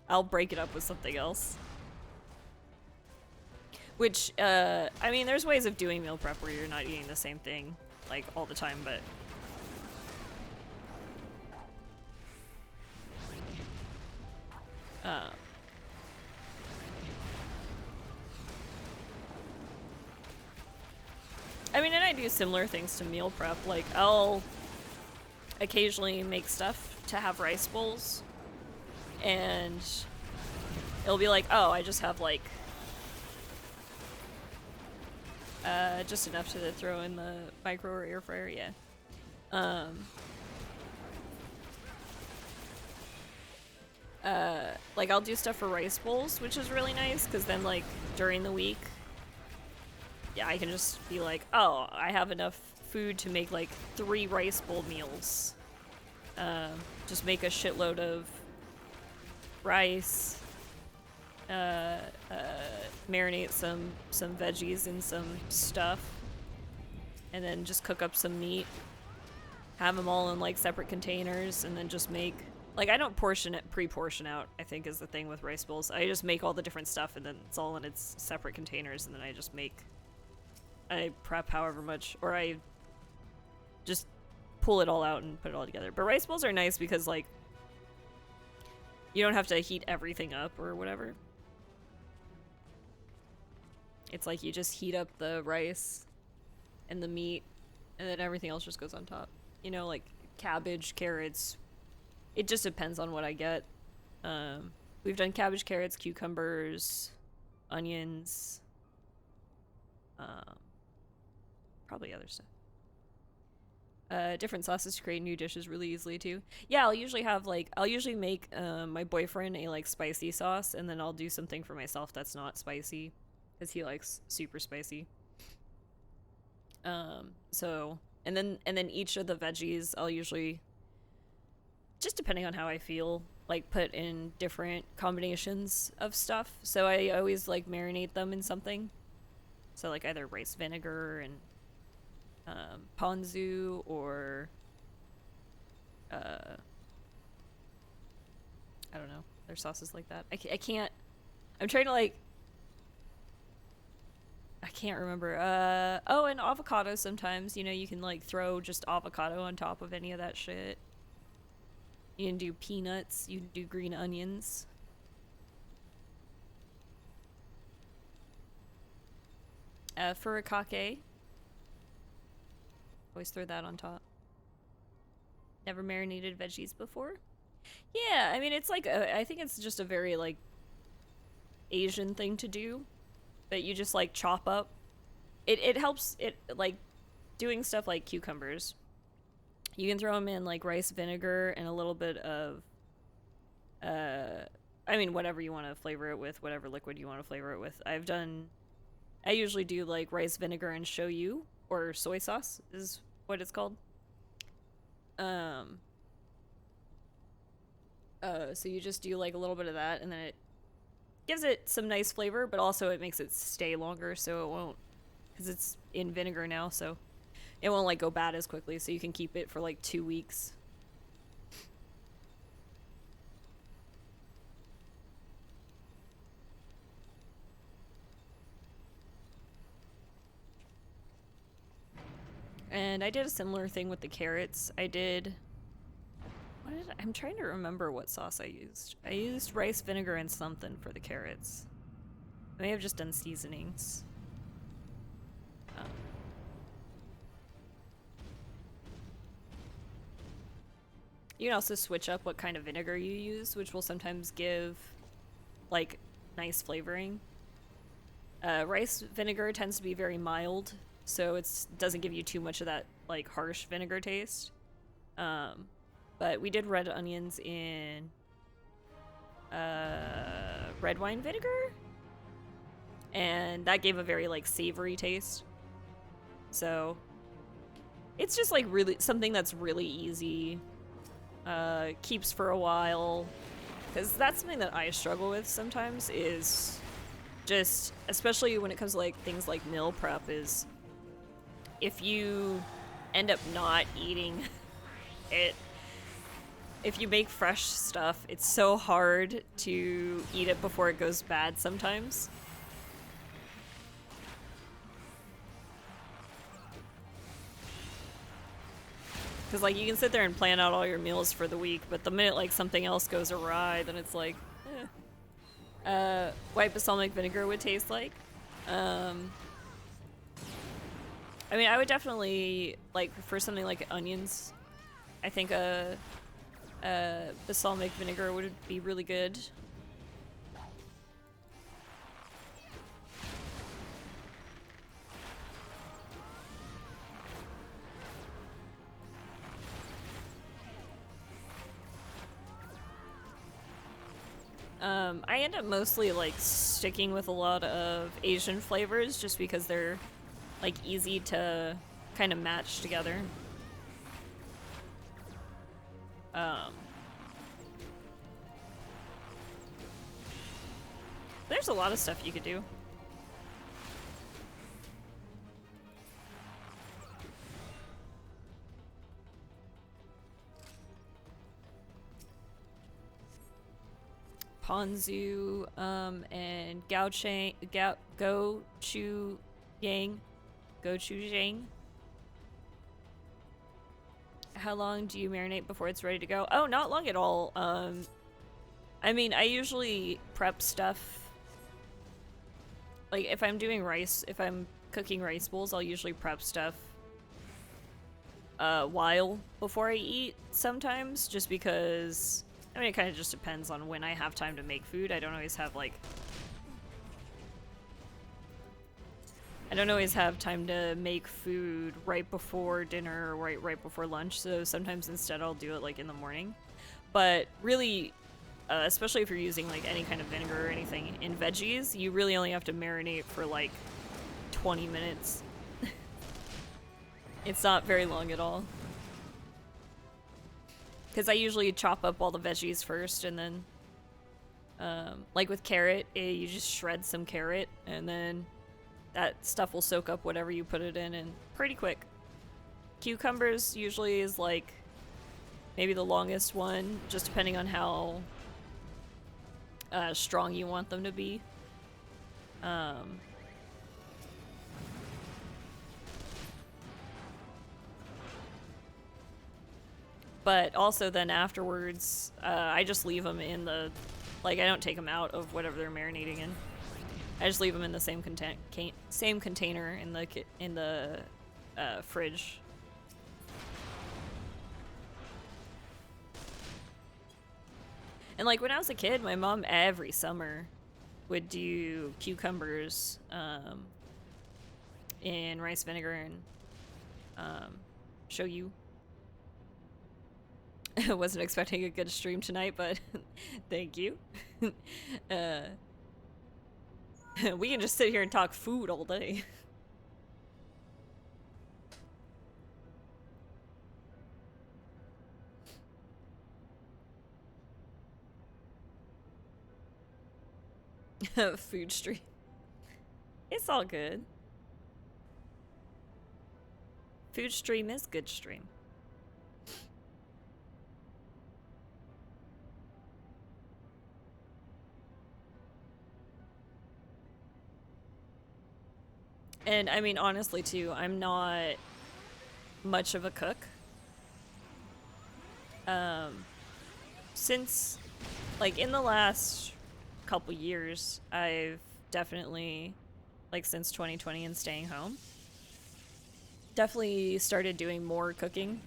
I'll break it up with something else. Which, I mean, there's ways of doing meal prep where you're not eating the same thing like all the time, but I mean, and I do similar things to meal prep. Like, I'll occasionally make stuff to have rice bowls, and it'll be like, oh, I just have like just enough to throw in the micro or air fryer, yeah. Like I'll do stuff for rice bowls, which is really nice, because then like during the week, yeah, I can just be like, oh, I have enough food to make like 3 rice bowl meals. Just make a shitload of rice, marinate some veggies in some stuff, and then just cook up some meat, have them all in like separate containers, and then just make, like, I don't pre-portion out, I think is the thing with rice bowls. I just make all the different stuff, and then it's all in its separate containers, and then I prep however much, or I just pull it all out and put it all together. But rice bowls are nice because, like, you don't have to heat everything up or whatever. It's like you just heat up the rice and the meat, and then everything else just goes on top. You know, like cabbage, carrots. It just depends on what I get. We've done cabbage, carrots, cucumbers, onions, probably other stuff. Different sauces to create new dishes really easily too. Yeah, I'll usually make my boyfriend a like spicy sauce, and then I'll do something for myself that's not spicy, because he likes super spicy. So and then each of the veggies I'll usually, just depending on how I feel, like put in different combinations of stuff. So I always like marinate them in something. So like either rice vinegar and ponzu, or I don't know, there's sauces like that. I can't, I'm trying to like, I can't remember. Oh, and avocado sometimes, you know, you can like throw just avocado on top of any of that shit. You can do peanuts, you can do green onions. Furikake. Always throw that on top. Never marinated veggies before? Yeah, I mean, it's like, I think it's just a very, like, Asian thing to do. That you just, like, chop up. It helps, like, doing stuff like cucumbers. You can throw them in, like, rice vinegar and a little bit of, I mean, whatever you want to flavor it with, whatever liquid you want to flavor it with. I usually do, like, rice vinegar and shoyu, or soy sauce is what it's called. So you just do, like, a little bit of that, and then it gives it some nice flavor, but also it makes it stay longer, so it won't, because it's in vinegar now, so it won't, like, go bad as quickly, so you can keep it for, like, 2 weeks. And I did a similar thing with the carrots. I'm trying to remember what sauce I used. I used rice vinegar and something for the carrots. I may have just done seasonings. You can also switch up what kind of vinegar you use, which will sometimes give, like, nice flavoring. Rice vinegar tends to be very mild, so it doesn't give you too much of that like harsh vinegar taste. But we did red onions in red wine vinegar, and that gave a very like savory taste. So it's just like really something that's really easy, keeps for a while, because that's something that I struggle with sometimes, is just, especially when it comes to like things like meal prep, is if you end up not eating it, if you make fresh stuff, it's so hard to eat it before it goes bad sometimes. Because, like, you can sit there and plan out all your meals for the week, but the minute, like, something else goes awry, then it's like, white balsamic vinegar would taste like. I mean, I would definitely, like, for something like onions, I think balsamic vinegar would be really good. I end up mostly like sticking with a lot of Asian flavors just because they're like easy to kind of match together. There's a lot of stuff you could do. Ponzu, and gochujang. How long do you marinate before it's ready to go? Oh, not long at all. I mean, I usually prep stuff. Like, if I'm doing rice, if I'm cooking rice bowls, I'll usually prep stuff a while before I eat sometimes, just because, I mean, it kind of just depends on when I have time to make food. I don't always have, like, I don't always have time to make food right before dinner or right before lunch, so sometimes instead I'll do it, like, in the morning. But really, especially if you're using, like, any kind of vinegar or anything in veggies, you really only have to marinate for, like, 20 minutes. It's not very long at all. Because I usually chop up all the veggies first, and then, like with carrot, you just shred some carrot, and then that stuff will soak up whatever you put it in, and pretty quick. Cucumbers usually is, like, maybe the longest one, just depending on how strong you want them to be. But also then afterwards, I just leave them in the, like, I don't take them out of whatever they're marinating in. I just leave them in the same container in the fridge. And like when I was a kid, my mom every summer would do cucumbers in rice vinegar and shoyu. I wasn't expecting a good stream tonight, but thank you. We can just sit here and talk food all day. Food stream. It's all good. Food stream is good stream. And I mean, honestly, too, I'm not much of a cook. Since, like, in the last couple years, I've definitely, like, since 2020 and staying home, definitely started doing more cooking.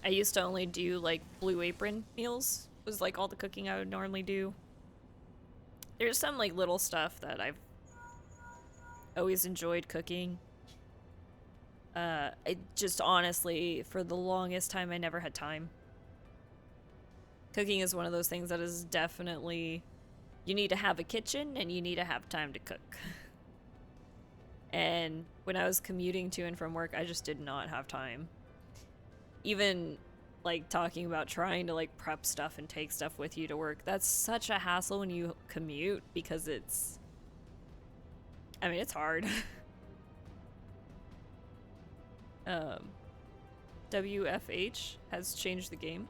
I used to only do, like, Blue Apron meals, was, like, all the cooking I would normally do. There's some, like, little stuff that I've always enjoyed cooking. I just honestly, for the longest time, I never had time. Cooking is one of those things that is definitely, you need to have a kitchen and you need to have time to cook. And when I was commuting to and from work, I just did not have time. Even like talking about trying to like prep stuff and take stuff with you to work, that's such a hassle when you commute because it's, I mean, it's hard. WFH has changed the game.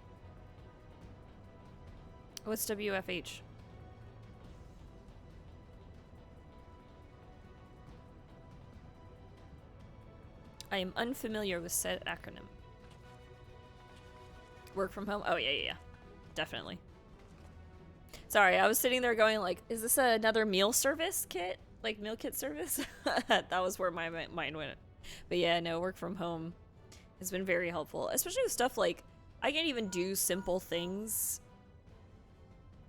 What's WFH? I am unfamiliar with said acronym. Work from home? Oh, yeah. Definitely. Sorry, I was sitting there going like, is this another meal service kit? Like meal kit service? That was where my mind went. But yeah, no, work from home has been very helpful. Especially with stuff like, I can't even do simple things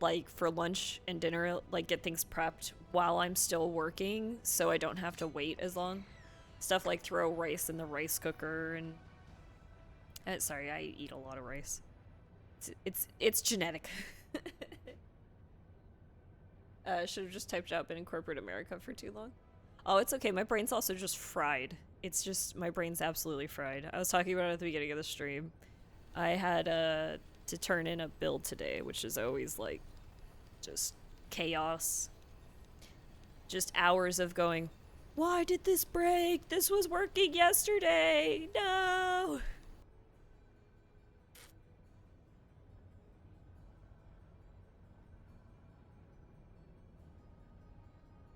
like for lunch and dinner, like get things prepped while I'm still working so I don't have to wait as long. Stuff like throw rice in the rice cooker and sorry, I eat a lot of rice. It's genetic. Should have just typed out been in corporate America for too long. Oh, it's okay. My brain's also just fried. It's just, my brain's absolutely fried. I was talking about it at the beginning of the stream. I had to turn in a build today, which is always like just chaos. Just hours of going, why did this break? This was working yesterday. No.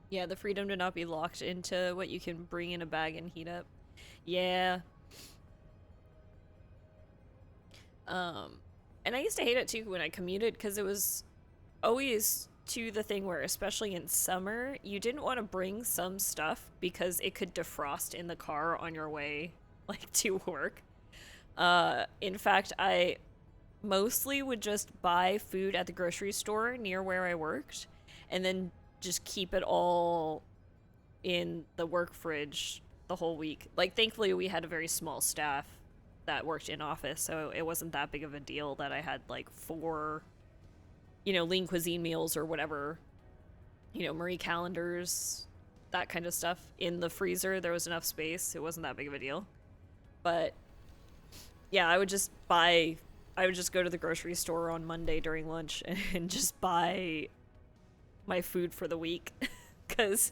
Yeah, the freedom to not be locked into what you can bring in a bag and heat up. Yeah. And I used to hate it too when I commuted because it was always to the thing where, especially in summer, you didn't want to bring some stuff because it could defrost in the car on your way, like, to work. In fact, I mostly would just buy food at the grocery store near where I worked and then just keep it all in the work fridge the whole week. Like, thankfully, we had a very small staff that worked in office, so it wasn't that big of a deal that I had, like, 4, you know, lean cuisine meals or whatever, you know, Marie calendars, that kind of stuff in the freezer. There was enough space. It wasn't that big of a deal. But, yeah, I would just go to the grocery store on Monday during lunch and just buy my food for the week because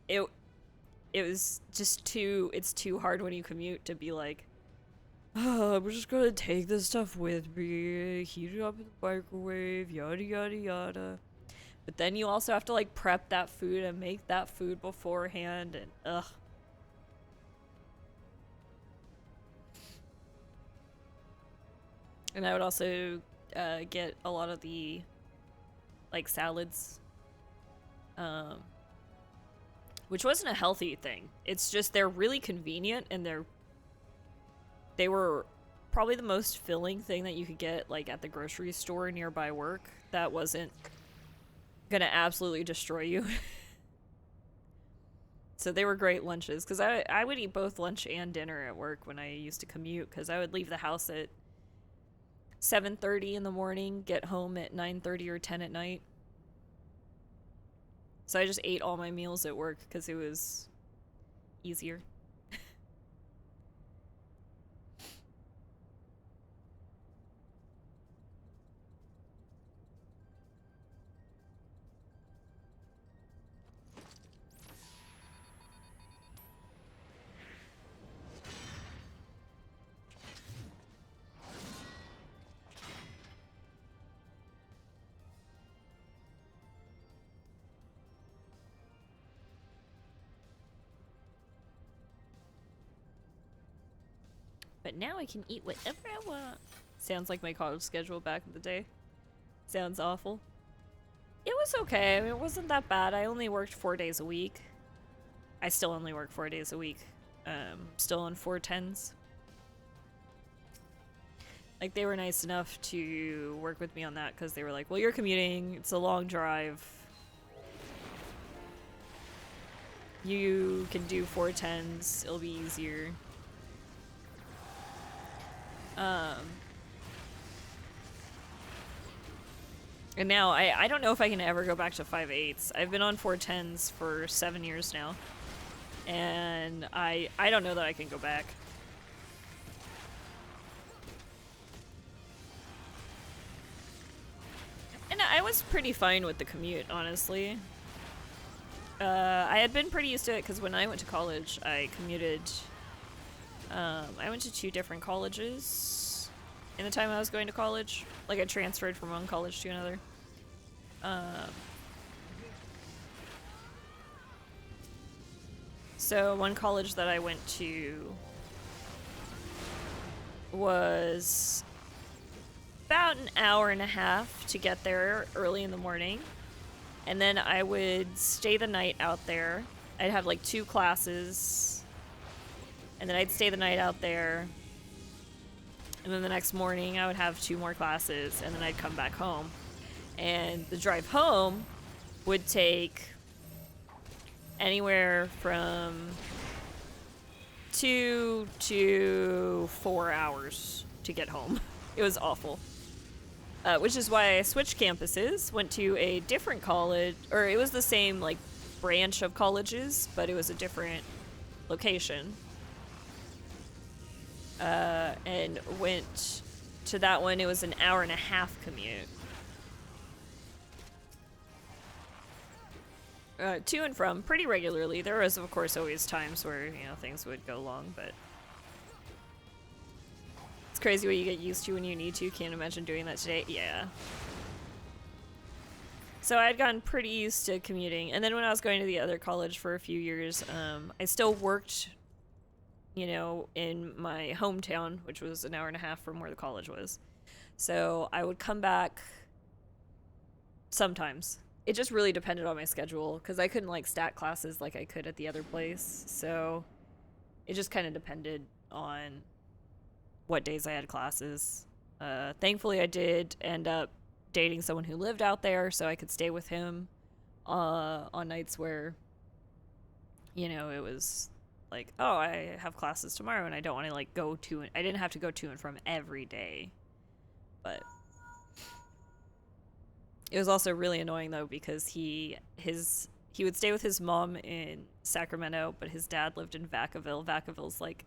it was just it's too hard when you commute to be like, oh, I'm just gonna take this stuff with me, heat it up in the microwave, yada yada yada. But then you also have to like prep that food and make that food beforehand, and ugh. And I would also get a lot of the like salads, which wasn't a healthy thing. It's just they're really convenient and they were probably the most filling thing that you could get like at the grocery store nearby work that wasn't gonna absolutely destroy you. So they were great lunches because I would eat both lunch and dinner at work when I used to commute because I would leave the house at 7:30 in the morning, get home at 9:30 or 10 at night. So I just ate all my meals at work because it was easier. But now I can eat whatever I want. Sounds like my college schedule back in the day. Sounds awful. It was okay. I mean, it wasn't that bad. I only worked 4 days a week. I still only work 4 days a week. Still on 410s. Like, they were nice enough to work with me on that because they were like, well, you're commuting. It's a long drive. You can do 410s. It'll be easier. And now I don't know if I can ever go back to 5/8s. I've been on 4/10s for 7 years now. And I don't know that I can go back. And I was pretty fine with the commute, honestly. I had been pretty used to it because when I went to college, I commuted. I went to 2 different colleges in the time I was going to college. Like, I transferred from one college to another. So one college that I went to was about an hour and a half to get there early in the morning. And then I would stay the night out there. I'd have like 2 classes. And then I'd stay the night out there. And then the next morning I would have 2 more classes. And then I'd come back home. And the drive home would take anywhere from 2 to 4 hours to get home. It was awful. Which is why I switched campuses, went to a different college, or it was the same like branch of colleges, but it was a different location. And went to that one. It was an hour and a half commute. To and from pretty regularly. There was, of course, always times where, you know, things would go long, but it's crazy what you get used to when you need to. Can't imagine doing that today. Yeah. So I'd gotten pretty used to commuting. And then when I was going to the other college for a few years, I still worked, you know, in my hometown, which was an hour and a half from where the college was. So I would come back sometimes. It just really depended on my schedule because I couldn't like stack classes like I could at the other place. So it just kind of depended on what days I had classes. Thankfully, I did end up dating someone who lived out there, so I could stay with him on nights where, you know, it was like, oh, I have classes tomorrow and I don't want to like go to I didn't have to go to and from every day. But it was also really annoying though because he would stay with his mom in Sacramento, but his dad lived in Vacaville. Vacaville's like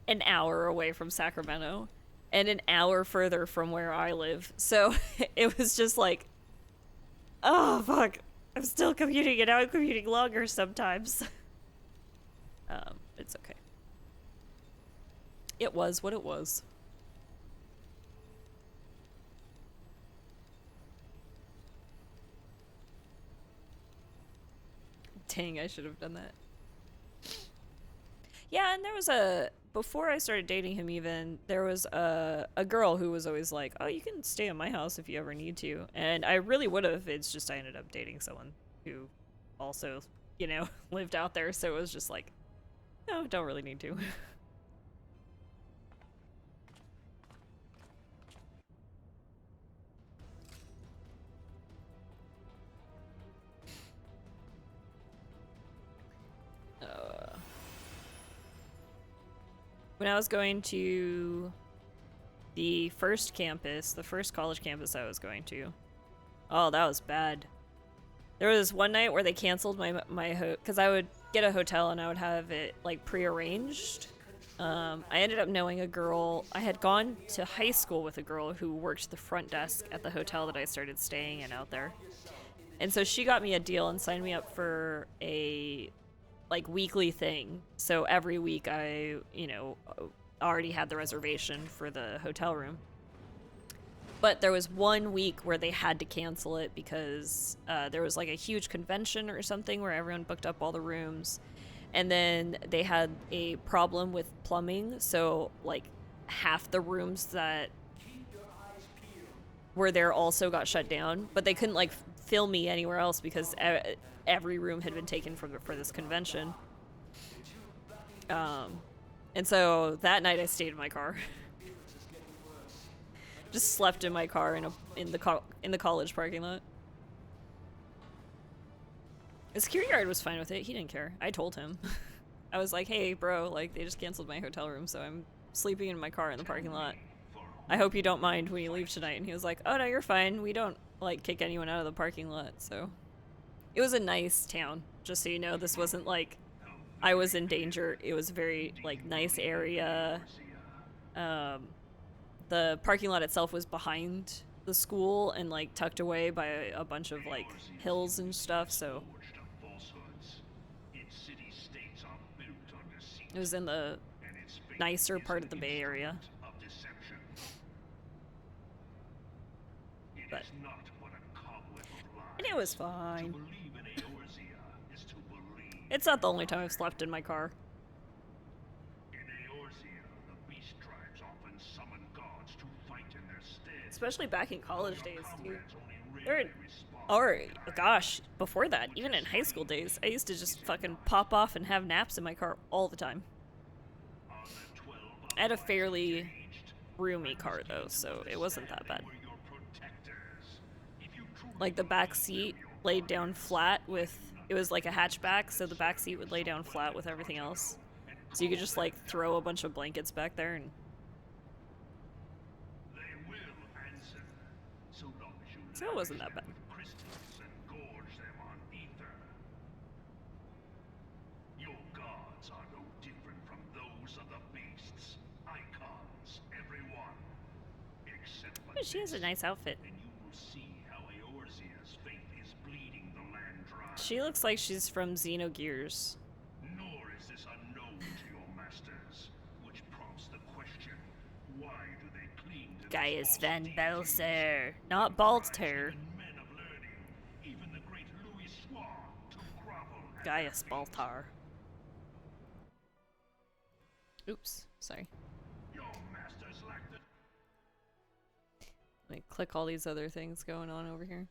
an hour away from Sacramento and an hour further from where I live. So it was just like, oh fuck, I'm still commuting and now I'm commuting longer sometimes. It's okay. It was what it was. Dang, I should have done that. Yeah, and there was before I started dating him even, there was a girl who was always like, oh, you can stay at my house if you ever need to. And I really would have. It's just I ended up dating someone who also, you know, lived out there. So it was just like, no, don't really need to. When I was going to the first campus, the first college campus I was going to, oh, that was bad. There was one night where they canceled my because I would get a hotel and I would have it like prearranged. I ended up knowing a girl. I had gone to high school with a girl who worked the front desk at the hotel that I started staying in out there. And so she got me a deal and signed me up for a like weekly thing. So every week I, you know, already had the reservation for the hotel room. But there was one week where they had to cancel it because there was like a huge convention or something where everyone booked up all the rooms. And then they had a problem with plumbing. So like half the rooms that were there also got shut down. But they couldn't like fill me anywhere else because every room had been taken for this convention. And so that night I stayed in my car. Just slept in my car in the college parking lot. The security guard was fine with it. He didn't care. I told him. I was like, hey, bro, like, they just canceled my hotel room, so I'm sleeping in my car in the parking lot. I hope you don't mind when you leave tonight. And he was like, oh no, you're fine. We don't like kick anyone out of the parking lot. So it was a nice town. Just so you know, this wasn't like I was in danger. It was a very like nice area. The parking lot itself was behind the school and like tucked away by a bunch of like hills and stuff. So it was in the nicer part of the Bay Area. But and it was fine. It's not the only time I've slept in my car. Especially back in college days, dude. Or, gosh, before that, even in high school days, I used to just fucking pop off and have naps in my car all the time. I had a fairly roomy car, though, so it wasn't that bad. Like, the back seat laid down flat with... It was like a hatchback, so the back seat would lay down flat with everything else. So you could just, like, throw a bunch of blankets back there and... So it wasn't that bad. Your gods are no different from those of the beasts. Icons, everyone. Except Oh, she has a nice outfit. and you will see how Eorzea's faith is bleeding the land dry. She looks like she's from Xenogears. Nor is this unknown to your masters, which prompts the question, why do they cling to Gaius this Van false teachings? Belser, not Balter. Even men of learning, even the great Louis Soir, to grovel at Gaius their feet. Baltar. Oops, sorry. Your masters lack the Let me click all these other things going on over here.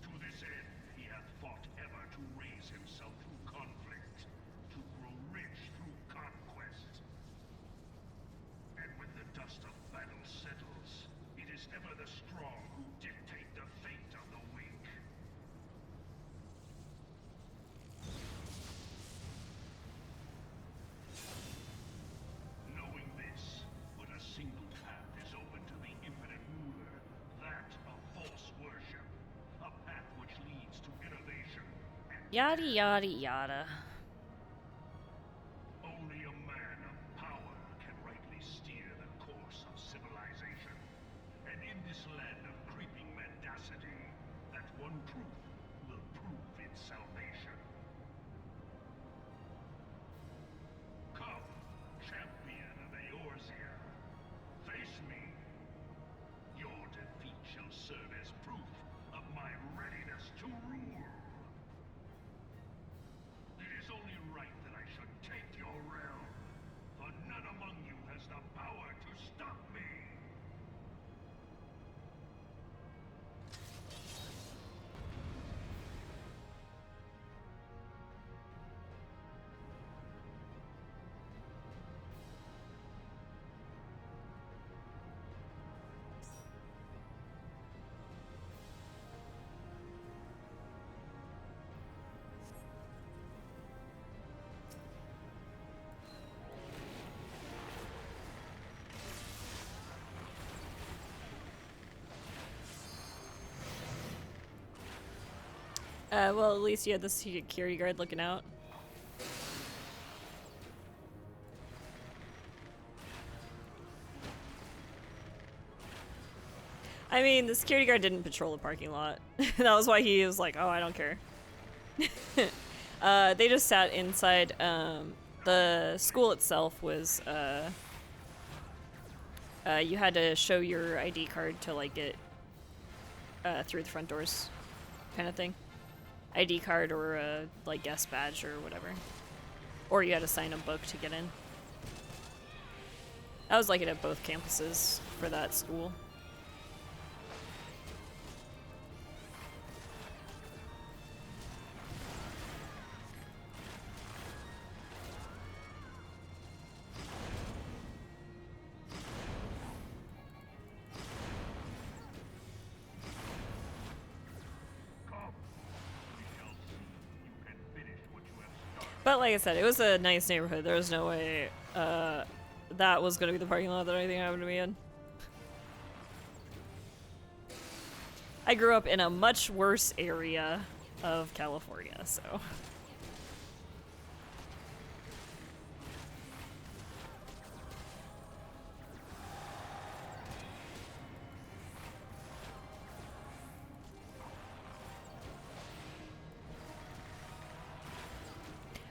To this end, he hath fought ever to raise himself through conflict, to grow rich through conquest. And when the dust of battle settles, it is ever the strong who dictate the fate of the weak. Knowing this, but a single path is open to the infinite ruler, that of false worship, a path which leads to innovation and Yada yada yada. only a man of power can rightly steer the course of civilization. And in this land of creeping mendacity, that one truth will prove its salvation. Come, champion of Eorzea, face me. Your defeat shall serve as proof of my readiness to rule. It is only right that I should take your realm, for none among you has the power to stop me. Well, at least you had the security guard looking out. I mean, the security guard didn't patrol the parking lot. That was why he was like, oh, I don't care. They just sat inside. The school itself was, you had to show your ID card to, like, get through the front doors, kind of thing. ID card or a, like, guest badge or whatever. Or you had to sign a book to get in. I was like it at both campuses for that school. Come, we shall see you can finish what you have started. But like I said, it was a nice neighborhood. There was no way that was gonna be the parking lot that anything happened to me in. I grew up in a much worse area of California, so.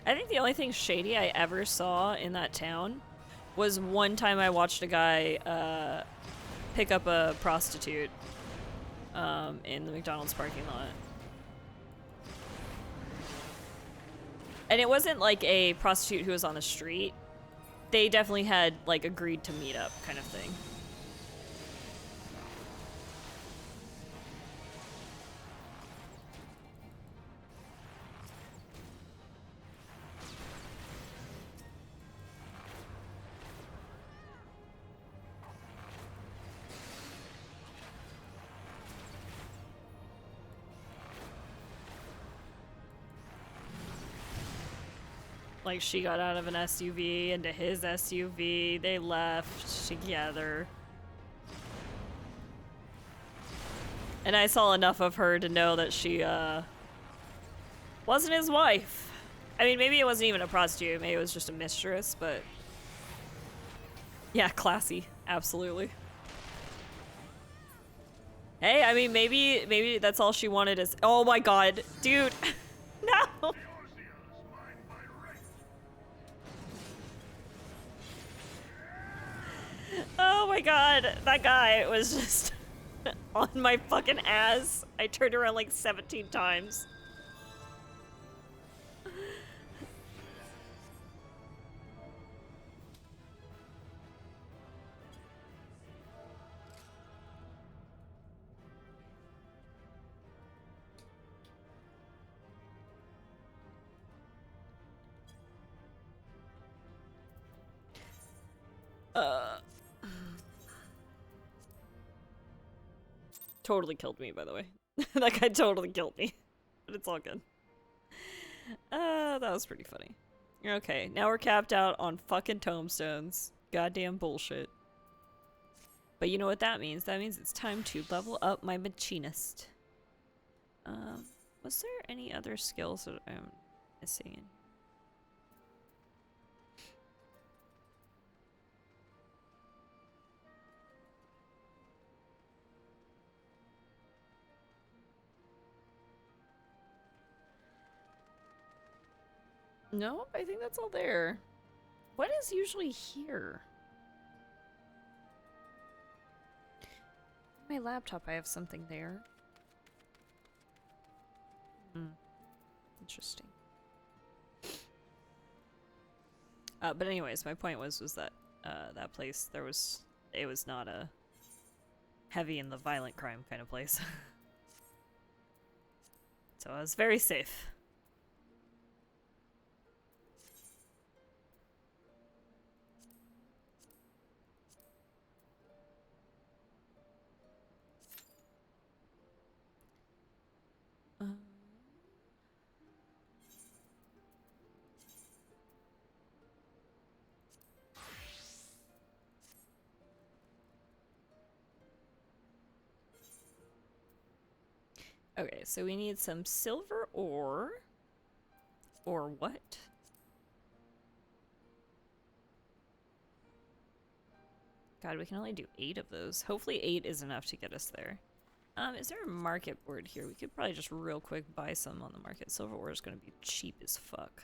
I think the only thing shady I ever saw in that town was one time I watched a guy pick up a prostitute in the McDonald's parking lot. And it wasn't like a prostitute who was on the street. They definitely had like agreed to meet up kind of thing. Like, she got out of an SUV into his SUV. They left together. And I saw enough of her to know that she, wasn't his wife. I mean, maybe it wasn't even a prostitute. Maybe it was just a mistress, but... yeah, classy. Absolutely. Hey, I mean, maybe that's all she wanted is... oh my god. Dude. No! Oh my god, that guy was just on my fucking ass. I turned around like 17 times. Totally killed me, by the way. That guy totally killed me. But it's all good. That was pretty funny. Okay, now we're capped out on fucking tombstones. Goddamn bullshit. But you know what that means? That means it's time to level up my machinist. Was there any other skills that I'm missing? No, I think that's all there. What is usually here? My laptop, I have something there. Interesting. But anyways, my point was that that place, it was not a heavy in the violent crime kind of place. So I was very safe. Okay, so we need some silver ore. Or what? God, we can only do 8 of those. Hopefully 8 is enough to get us there. Is there a market board here? We could probably just real quick buy some on the market. Silver ore is gonna be cheap as fuck.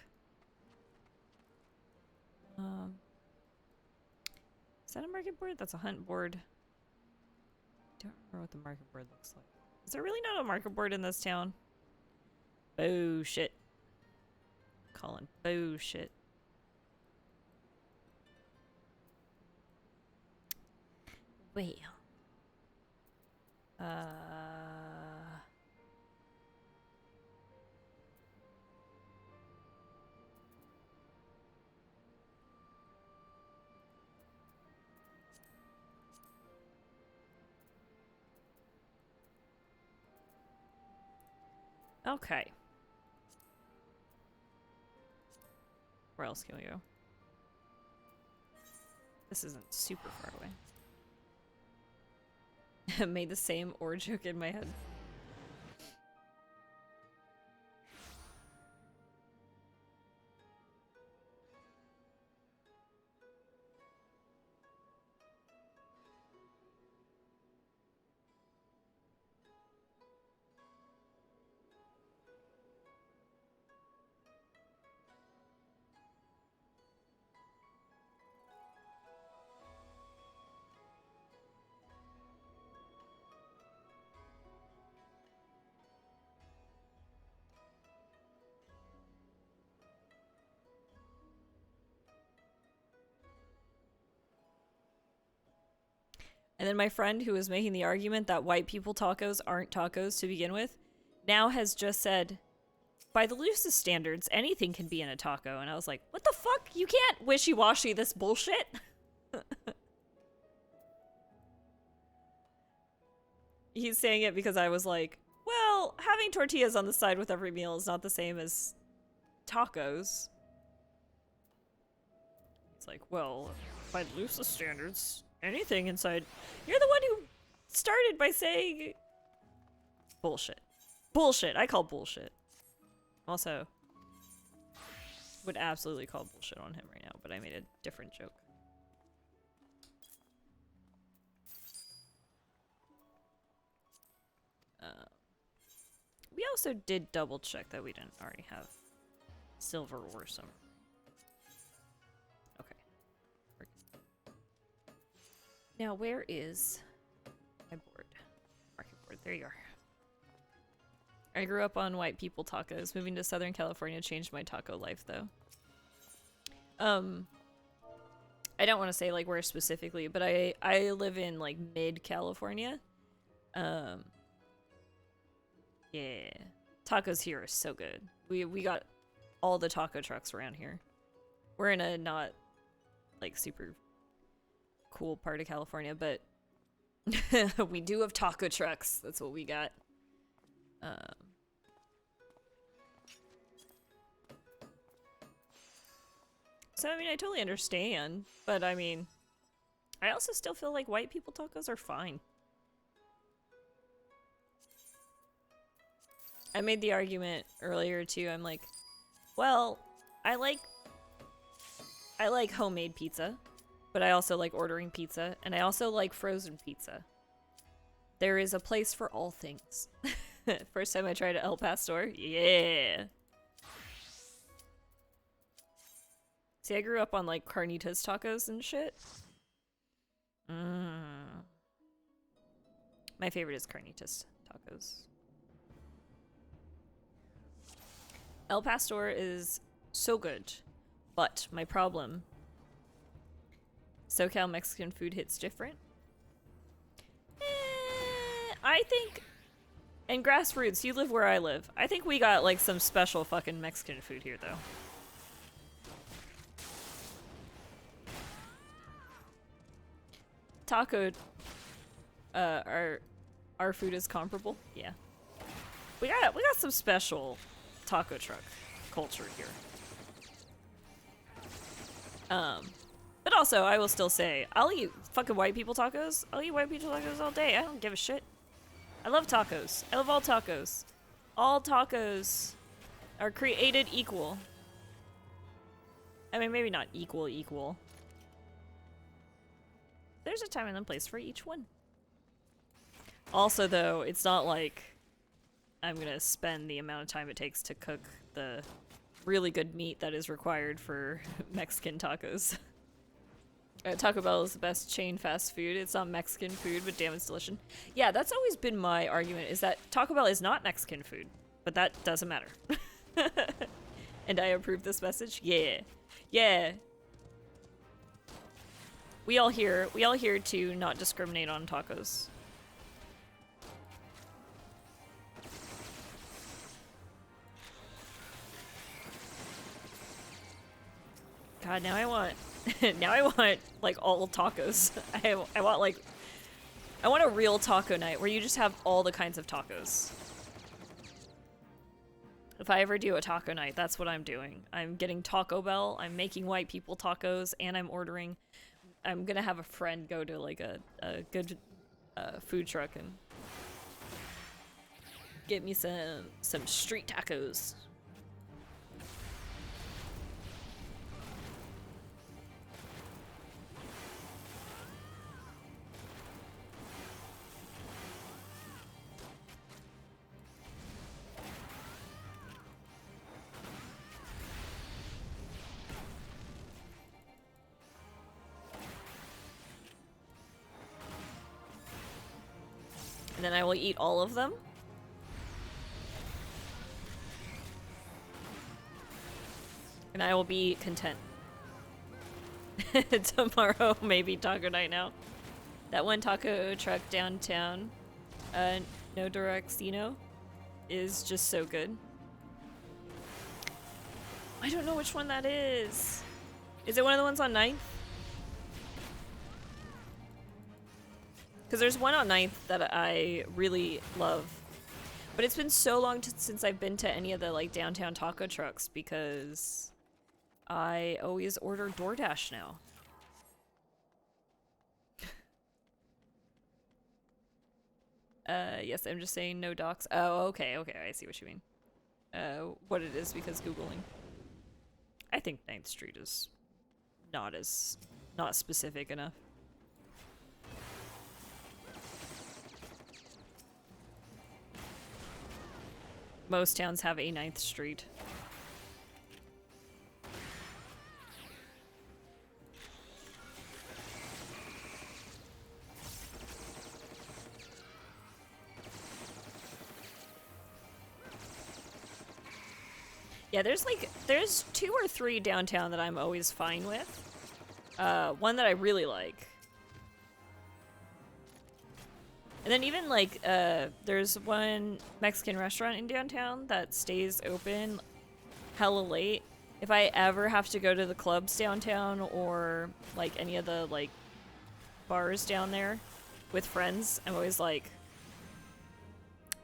Is that a market board? That's a hunt board. Don't remember what the market board looks like. Is there really not a market board in this town? Bullshit. Colin, bullshit. Well. Okay. Where else can we go? This isn't super far away. Made the same ore joke in my head. And then my friend who was making the argument that white people tacos aren't tacos to begin with, now has just said, by the loosest standards, anything can be in a taco. And I was like, what the fuck? You can't wishy-washy this bullshit. He's saying it because I was like, well, having tortillas on the side with every meal is not the same as tacos. It's like, well, by the loosest standards, anything inside. You're the one who started by saying bullshit. Bullshit. I call bullshit. Also, would absolutely call bullshit on him right now, but I made a different joke. We also did double check that we didn't already have silver or some. Okay. Now, where is my board? Market board. There you are. I grew up on white people tacos. Moving to Southern California changed my taco life, though. I don't want to say like where specifically, but I live in like mid California. Yeah, tacos here are so good. We got all the taco trucks around here. We're in a not like super cool part of California, but we do have taco trucks. That's what we got. So I mean, I totally understand, but I mean, I also still feel like white people tacos are fine. I made the argument earlier too. I'm like, well, I like homemade pizza, but I also like ordering pizza, and I also like frozen pizza. There is a place for all things. First time I tried El Pastor, yeah. See, I grew up on like carnitas tacos and shit. My favorite is carnitas tacos. El Pastor is so good, but my problem, SoCal Mexican food hits different. I think, and Grassroots, you live where I live. I think we got like some special fucking Mexican food here, though. Taco, our food is comparable. Yeah, we got some special taco truck culture here. But also, I will still say, I'll eat fucking white people tacos. I'll eat white people tacos all day. I don't give a shit. I love tacos. I love all tacos. All tacos are created equal. I mean, maybe not equal. There's a time and a place for each one. Also, though, it's not like I'm gonna spend the amount of time it takes to cook the really good meat that is required for Mexican tacos. Taco Bell is the best chain fast food. It's not Mexican food, but damn, it's delicious. Yeah, that's always been my argument, is that Taco Bell is not Mexican food, but that doesn't matter. And I approve this message. Yeah. Yeah. We all here to not discriminate on tacos. God, now I want like all tacos. I want a real taco night where you just have all the kinds of tacos. If I ever do a taco night, that's what I'm doing. I'm getting Taco Bell, I'm making white people tacos, and I'm ordering. I'm gonna have a friend go to like a good food truck and get me some street tacos. And then I will eat all of them. And I will be content. Tomorrow, maybe taco night now. That one taco truck downtown, No Directino, is just so good. I don't know which one that is. Is it one of the ones on 9th? Because there's one on 9th that I really love. But it's been so long since I've been to any of the like downtown taco trucks because I always order DoorDash now. Yes, I'm just saying no docs. Oh, okay, I see what you mean. What it is because Googling. I think 9th Street is not specific enough. Most towns have a 9th Street. Yeah, there's 2 or 3 downtown that I'm always fine with. One that I really like. And then even like, there's one Mexican restaurant in downtown that stays open hella late. If I ever have to go to the clubs downtown or like any of the like bars down there with friends, I'm always like,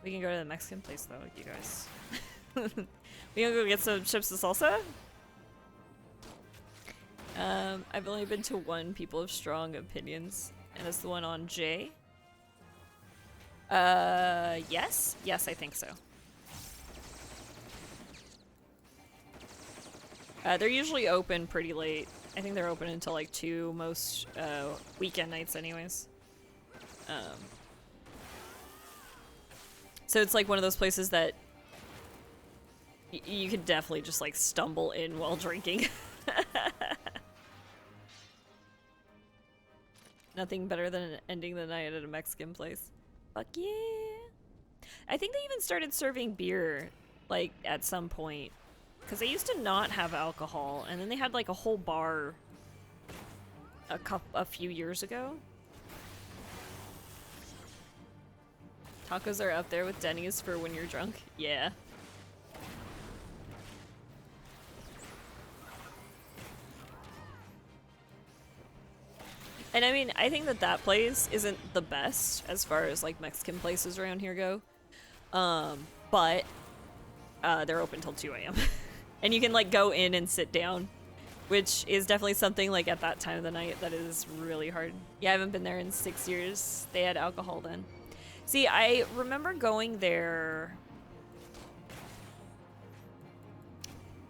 we can go to the Mexican place though, you guys. We gonna go get some chips and salsa? I've only been to one People of Strong Opinions, and it's the one on J. Yes? Yes, I think so. They're usually open pretty late. I think they're open until like 2 most, weekend nights anyways. So it's like one of those places that you could definitely just like stumble in while drinking. Nothing better than ending the night at a Mexican place. Fuck yeah. I think they even started serving beer, like, at some point. Because they used to not have alcohol, and then they had, like, a whole bar a few years ago. Tacos are up there with Denny's for when you're drunk? Yeah. And I mean, I think that place isn't the best as far as like Mexican places around here go. But they're open till 2 a.m. And you can like go in and sit down, which is definitely something like at that time of the night that is really hard. Yeah, I haven't been there in 6 years. They had alcohol then. See, I remember going there.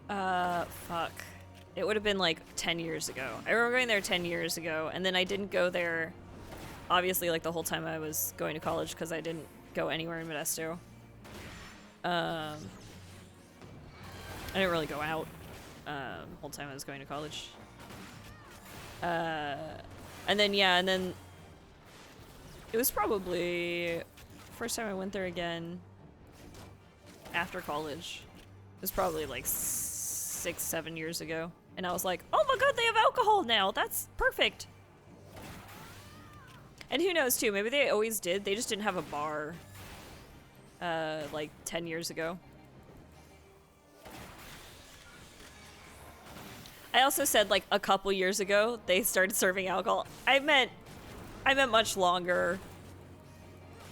Fuck. It would have been like 10 years ago. I remember going there 10 years ago, and then I didn't go there, obviously, like the whole time I was going to college because I didn't go anywhere in Modesto. I didn't really go out the whole time I was going to college. And then, yeah, and then it was probably first time I went there again after college. It was probably like 6-7 years ago. And I was like, oh my god, they have alcohol now! That's perfect! And who knows too, maybe they always did, they just didn't have a bar like 10 years ago. I also said like a couple years ago they started serving alcohol. I meant much longer.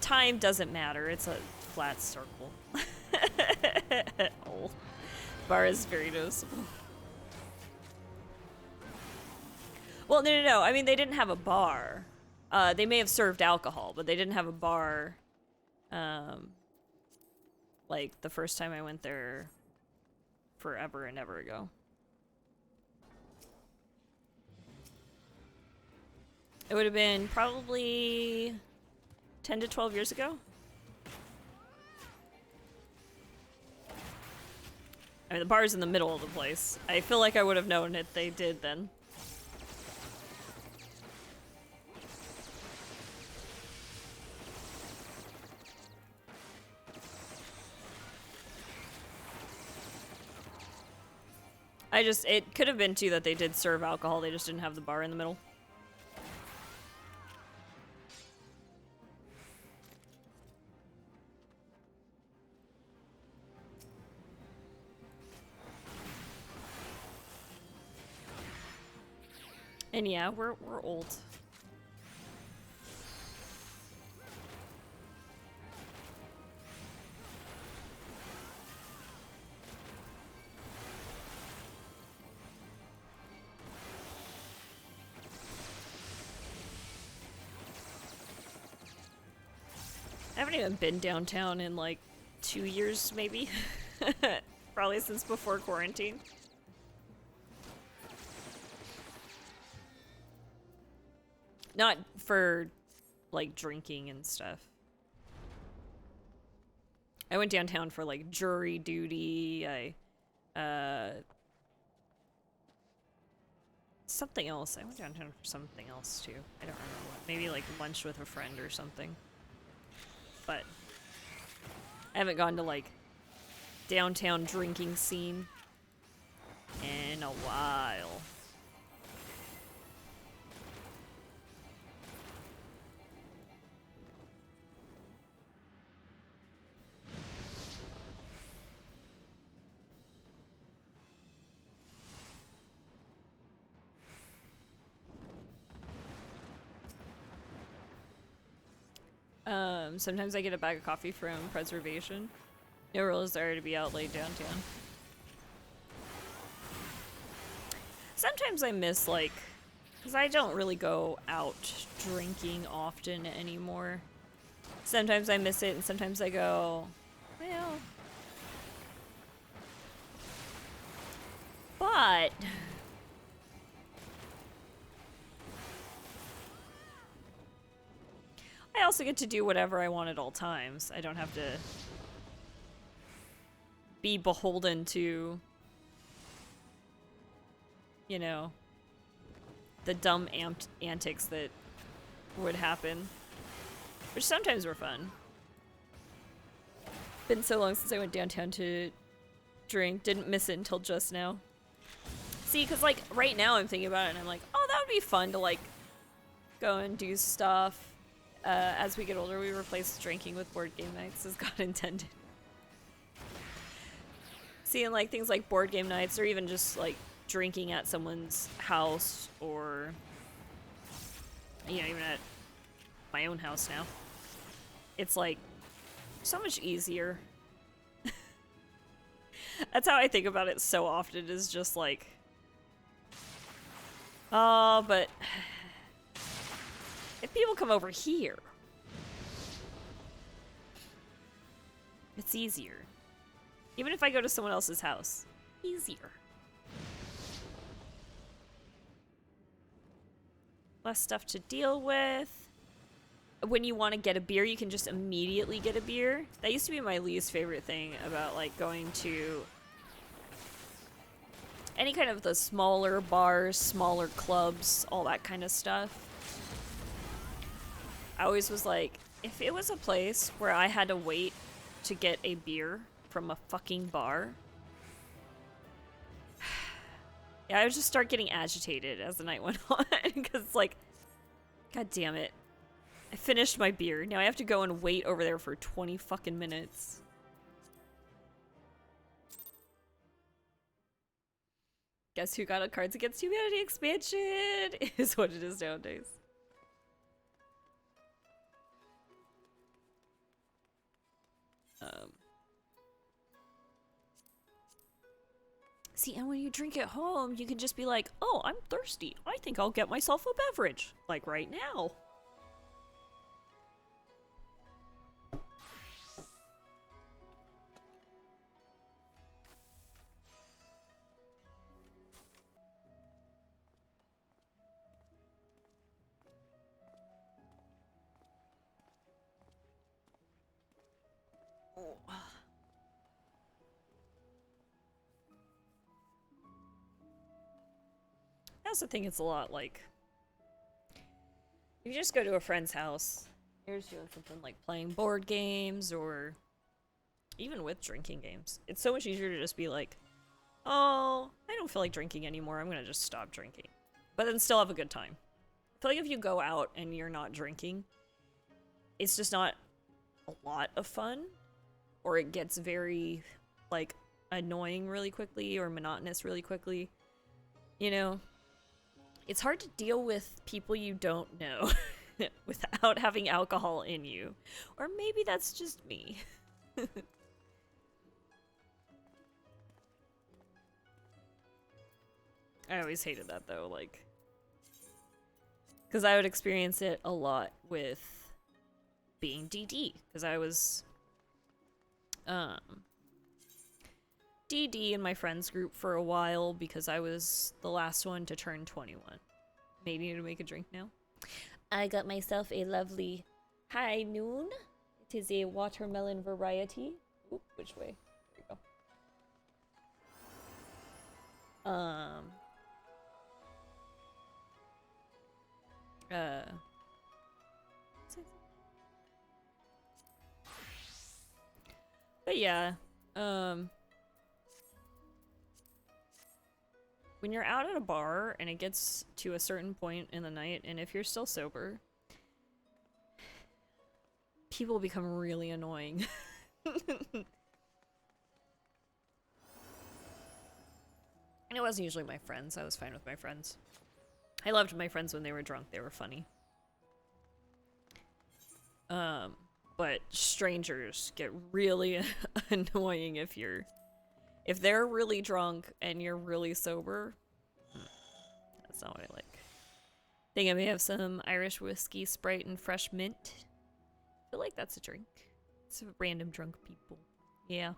Time doesn't matter, it's a flat circle. Oh, bar is very noticeable. Well, no. I mean, they didn't have a bar. They may have served alcohol, but they didn't have a bar. Like the first time I went there forever and ever ago. It would have been probably 10 to 12 years ago. I mean, the bar's in the middle of the place. I feel like I would have known it. They did then. It could have been too that they did serve alcohol, they just didn't have the bar in the middle. And yeah, we're old. I haven't even been downtown in like 2 years, maybe. Probably since before quarantine. Not for like drinking and stuff. I went downtown for like jury duty. Something else. I went downtown for something else too. I don't remember what. Maybe like lunch with a friend or something. But I haven't gone to like downtown drinking scene in a while. Sometimes I get a bag of coffee from Preservation. No rules are to be out late downtown. Sometimes I miss, like, because I don't really go out drinking often anymore. Sometimes I miss it, and sometimes I go, well. But I also get to do whatever I want at all times. I don't have to be beholden to, you know, the dumb antics that would happen, which sometimes were fun. Been so long since I went downtown to drink. Didn't miss it until just now. See, because, like, right now I'm thinking about it and I'm like, oh, that would be fun to, like, go and do stuff. As we get older, we replace drinking with board game nights, as God intended. Seeing, like, things like board game nights, or even just, like, drinking at someone's house, or, you know, even at my own house now. It's, like, so much easier. That's how I think about it so often, is just, like, oh, but if people come over here, it's easier. Even if I go to someone else's house, easier. Less stuff to deal with. When you want to get a beer, you can just immediately get a beer. That used to be my least favorite thing about, like, going to any kind of the smaller bars, smaller clubs, all that kind of stuff. I always was like, if it was a place where I had to wait to get a beer from a fucking bar, yeah, I would just start getting agitated as the night went on, because, like, god damn it. I finished my beer. Now I have to go and wait over there for 20 fucking minutes. Guess who got a Cards Against Humanity expansion? Is what it is nowadays. See, and when you drink at home, you can just be like, oh, I'm thirsty. I think I'll get myself a beverage. Like right now. Oh. That's the thing, it's a lot like, if you just go to a friend's house, you're just doing something like playing board games or even with drinking games. It's so much easier to just be like, oh, I don't feel like drinking anymore. I'm gonna just stop drinking. But then still have a good time. I feel like if you go out and you're not drinking, it's just not a lot of fun. Or it gets very, like, annoying really quickly or monotonous really quickly. You know? It's hard to deal with people you don't know without having alcohol in you. Or maybe that's just me. I always hated that though, like, because I would experience it a lot with being DD, because I was DD in my friends group for a while because I was the last one to turn 21. May need to make a drink now. I got myself a lovely High Noon. It is a watermelon variety. Oop, which way? There we go. But yeah, when you're out at a bar and it gets to a certain point in the night, and if you're still sober, people become really annoying. And it wasn't usually my friends. I was fine with my friends. I loved my friends when they were drunk. They were funny. But strangers get really annoying if they're really drunk and you're really sober. That's not what I like. I think I may have some Irish whiskey, Sprite, and fresh mint. I feel like that's a drink. It's random drunk people. Yeah.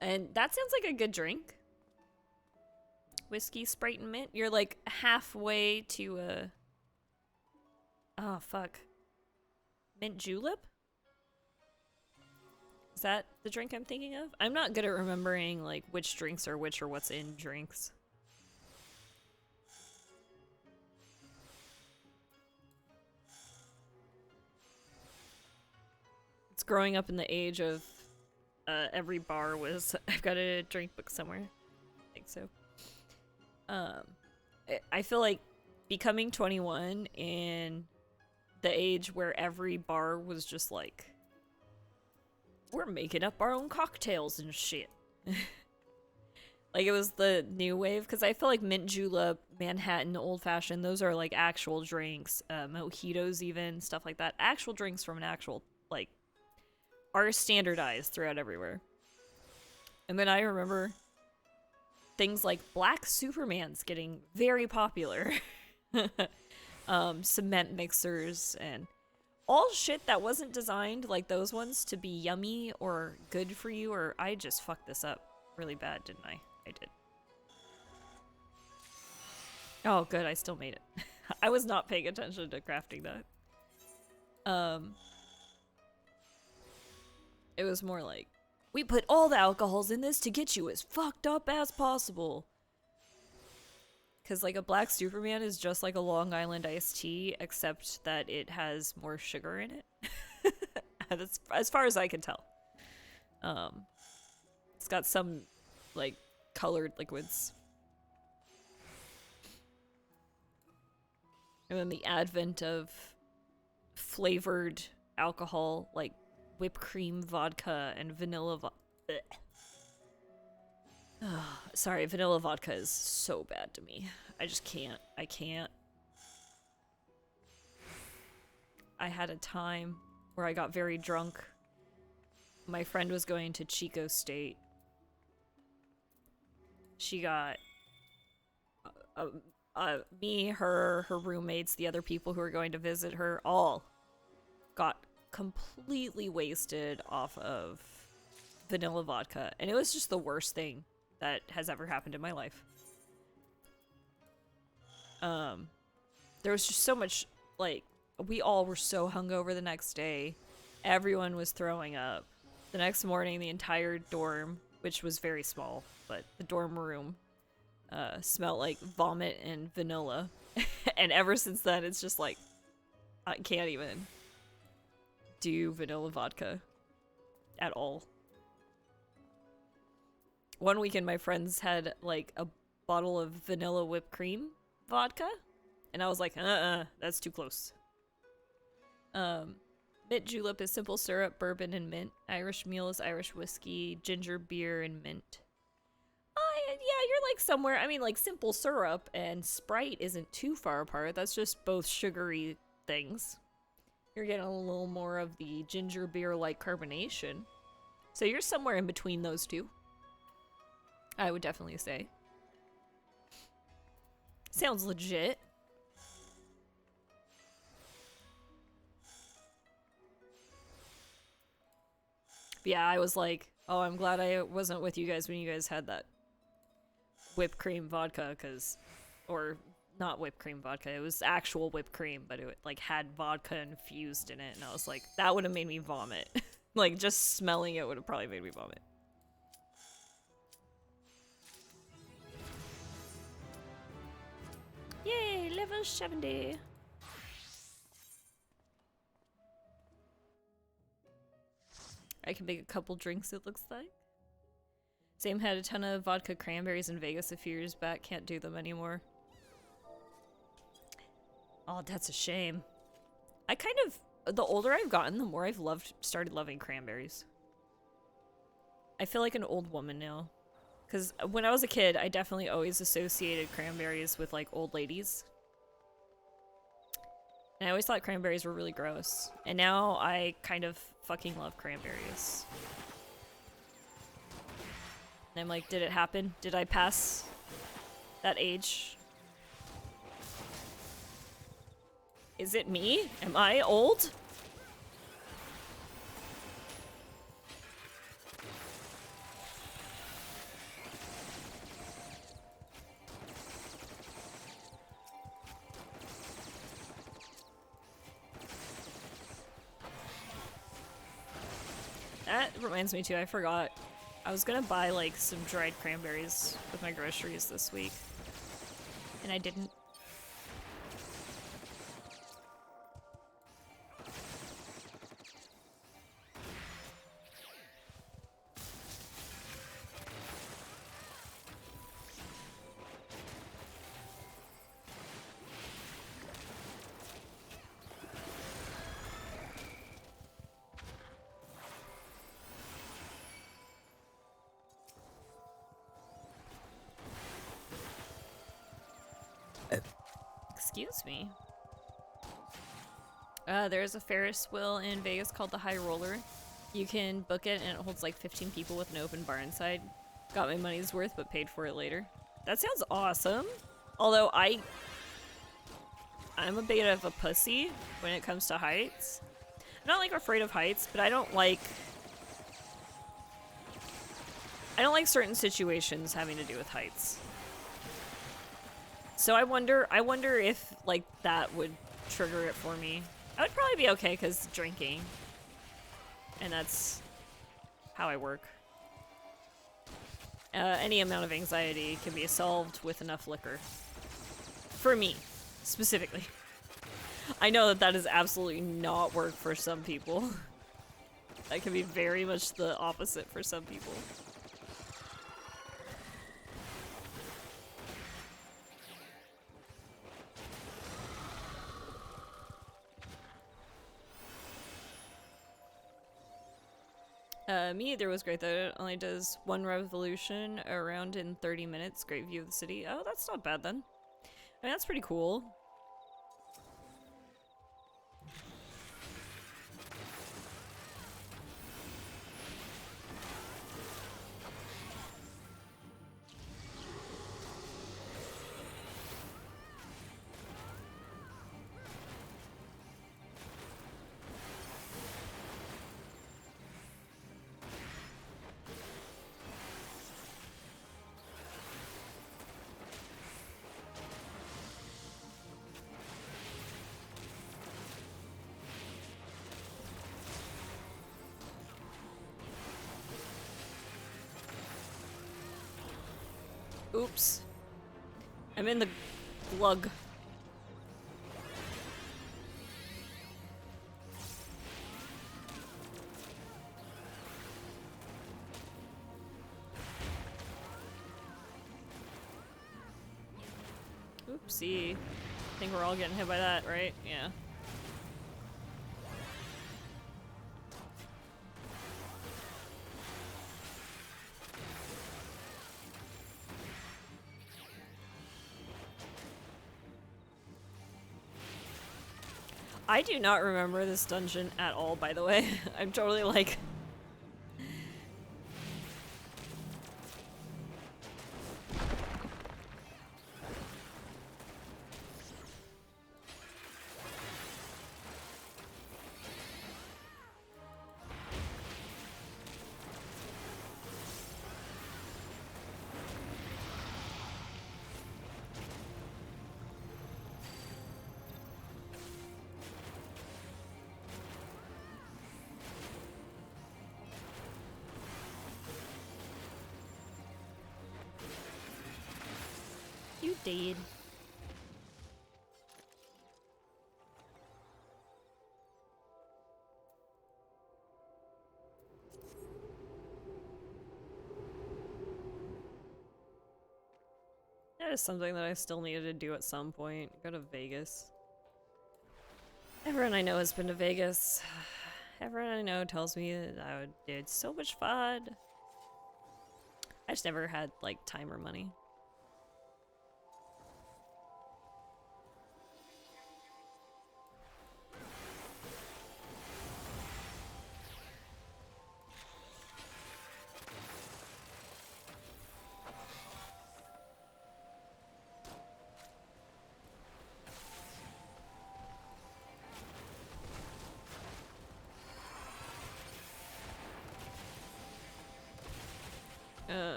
And that sounds like a good drink. Whiskey, Sprite, and mint. You're like halfway to a... Oh, fuck. Mint julep? Is that the drink I'm thinking of? I'm not good at remembering like which drinks are which or what's in drinks. It's growing up in the age of every bar was I've got a drink book somewhere. I think so. I feel like becoming 21 in the age where every bar was just like, we're making up our own cocktails and shit. Like it was the new wave, because I feel like mint julep, Manhattan, old fashioned, those are like actual drinks, mojitos even, stuff like that. Actual drinks from an actual, like, are standardized throughout everywhere. And then I remember things like Black Supermans getting very popular. Cement mixers and all shit that wasn't designed like those ones to be yummy or good for you, or I just fucked this up really bad, didn't I? I did. Oh, good, I still made it. I was not paying attention to crafting that. It was more like, we put all the alcohols in this to get you as fucked up as possible. Because, like, a Black Superman is just like a Long Island iced tea, except that it has more sugar in it. That's, as far as I can tell. It's got some, like, colored liquids. And then the advent of flavored alcohol, like whipped cream vodka and vanilla vodka. Sorry, vanilla vodka is so bad to me. I just can't. I can't. I had a time where I got very drunk. My friend was going to Chico State. She got me, her roommates, the other people who were going to visit her, all got completely wasted off of vanilla vodka, and it was just the worst thing that has ever happened in my life. There was just so much, like, we all were so hungover the next day. Everyone was throwing up. The next morning, the entire dorm, which was very small, but the dorm room, smelled like vomit and vanilla. And ever since then, it's just like, I can't even do vanilla vodka at all. One weekend, my friends had like a bottle of vanilla whipped cream vodka, and I was like, that's too close. Mint julep is simple syrup, bourbon, and mint. Irish meal is Irish whiskey, ginger beer, and mint. Yeah, you're like somewhere. I mean, like, simple syrup and Sprite isn't too far apart. That's just both sugary things. You're getting a little more of the ginger beer-like carbonation. So you're somewhere in between those two, I would definitely say. Sounds legit. But yeah, I was like, oh, I'm glad I wasn't with you guys when you guys had that whipped cream vodka, or not whipped cream vodka, it was actual whipped cream, but it like had vodka infused in it, and I was like, that would have made me vomit. Like, just smelling it would have probably made me vomit. Yay, level 70. I can make a couple drinks, it looks like. Sam had a ton of vodka cranberries in Vegas a few years back. Can't do them anymore. Oh, that's a shame. I kind of... The older I've gotten, the more I've started loving cranberries. I feel like an old woman now. Because when I was a kid, I definitely always associated cranberries with, like, old ladies. And I always thought cranberries were really gross. And now I kind of fucking love cranberries. And I'm like, did it happen? Did I pass that age? Is it me? Am I old? That reminds me too, I forgot. I was gonna buy like some dried cranberries with my groceries this week, and I didn't. Excuse me. There's a Ferris wheel in Vegas called the High Roller. You can book it and it holds like 15 people with an open bar inside. Got my money's worth but paid for it later. That sounds awesome. Although I'm a bit of a pussy when it comes to heights. I'm not like afraid of heights, but I don't like certain situations having to do with heights. So I wonder if, like, that would trigger it for me. I would probably be okay, because drinking. And that's how I work. Any amount of anxiety can be solved with enough liquor. For me, specifically. I know that is absolutely not work for some people. That can be very much the opposite for some people. Me either was great though. It only does one revolution around in 30 minutes. Great view of the city. Oh, that's not bad then. I mean, that's pretty cool. Oops. I'm in the glug. Oopsie. I think we're all getting hit by that, right? Yeah. I do not remember this dungeon at all, by the way. I'm totally like... You did. That is something that I still needed to do at some point. Go to Vegas. Everyone I know has been to Vegas. Everyone I know tells me that it's so much fun. I just never had, like, time or money.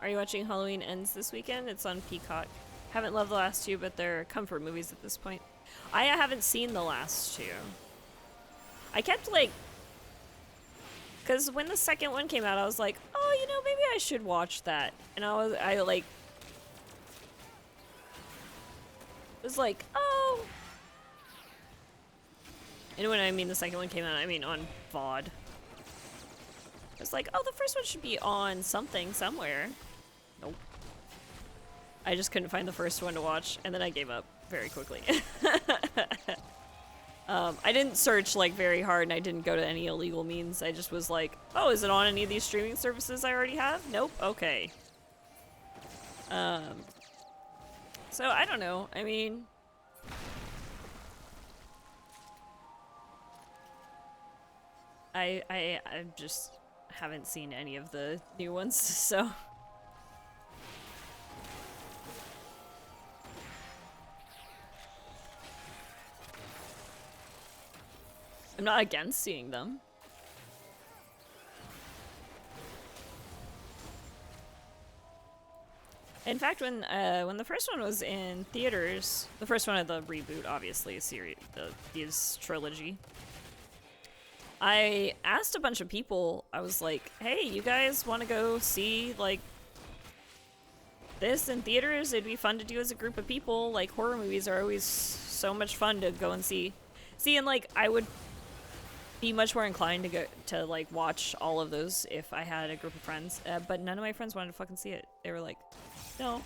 Are you watching Halloween Ends this weekend? It's on Peacock. Haven't loved the last two, but they're comfort movies at this point. I haven't seen the last two. I kept like... Because when the second one came out, I was like, oh, you know, maybe I should watch that. And I was like, oh. And when I mean the second one came out, I mean on VOD. I was like, oh, the first one should be on something somewhere. Nope. I just couldn't find the first one to watch, and then I gave up very quickly. I didn't search like very hard, and I didn't go to any illegal means. I just was like, oh, is it on any of these streaming services I already have? Nope. Okay. So I don't know. I mean, I just haven't seen any of the new ones, so. I'm not against seeing them. In fact, when the first one was in theaters, the first one of the reboot, obviously, series, this trilogy, I asked a bunch of people, I was like, hey, you guys want to go see, like, this in theaters? It'd be fun to do as a group of people. Like, horror movies are always so much fun to go and see. And, like, I would be much more inclined to go to, like, watch all of those if I had a group of friends. But none of my friends wanted to fucking see it. They were like, no.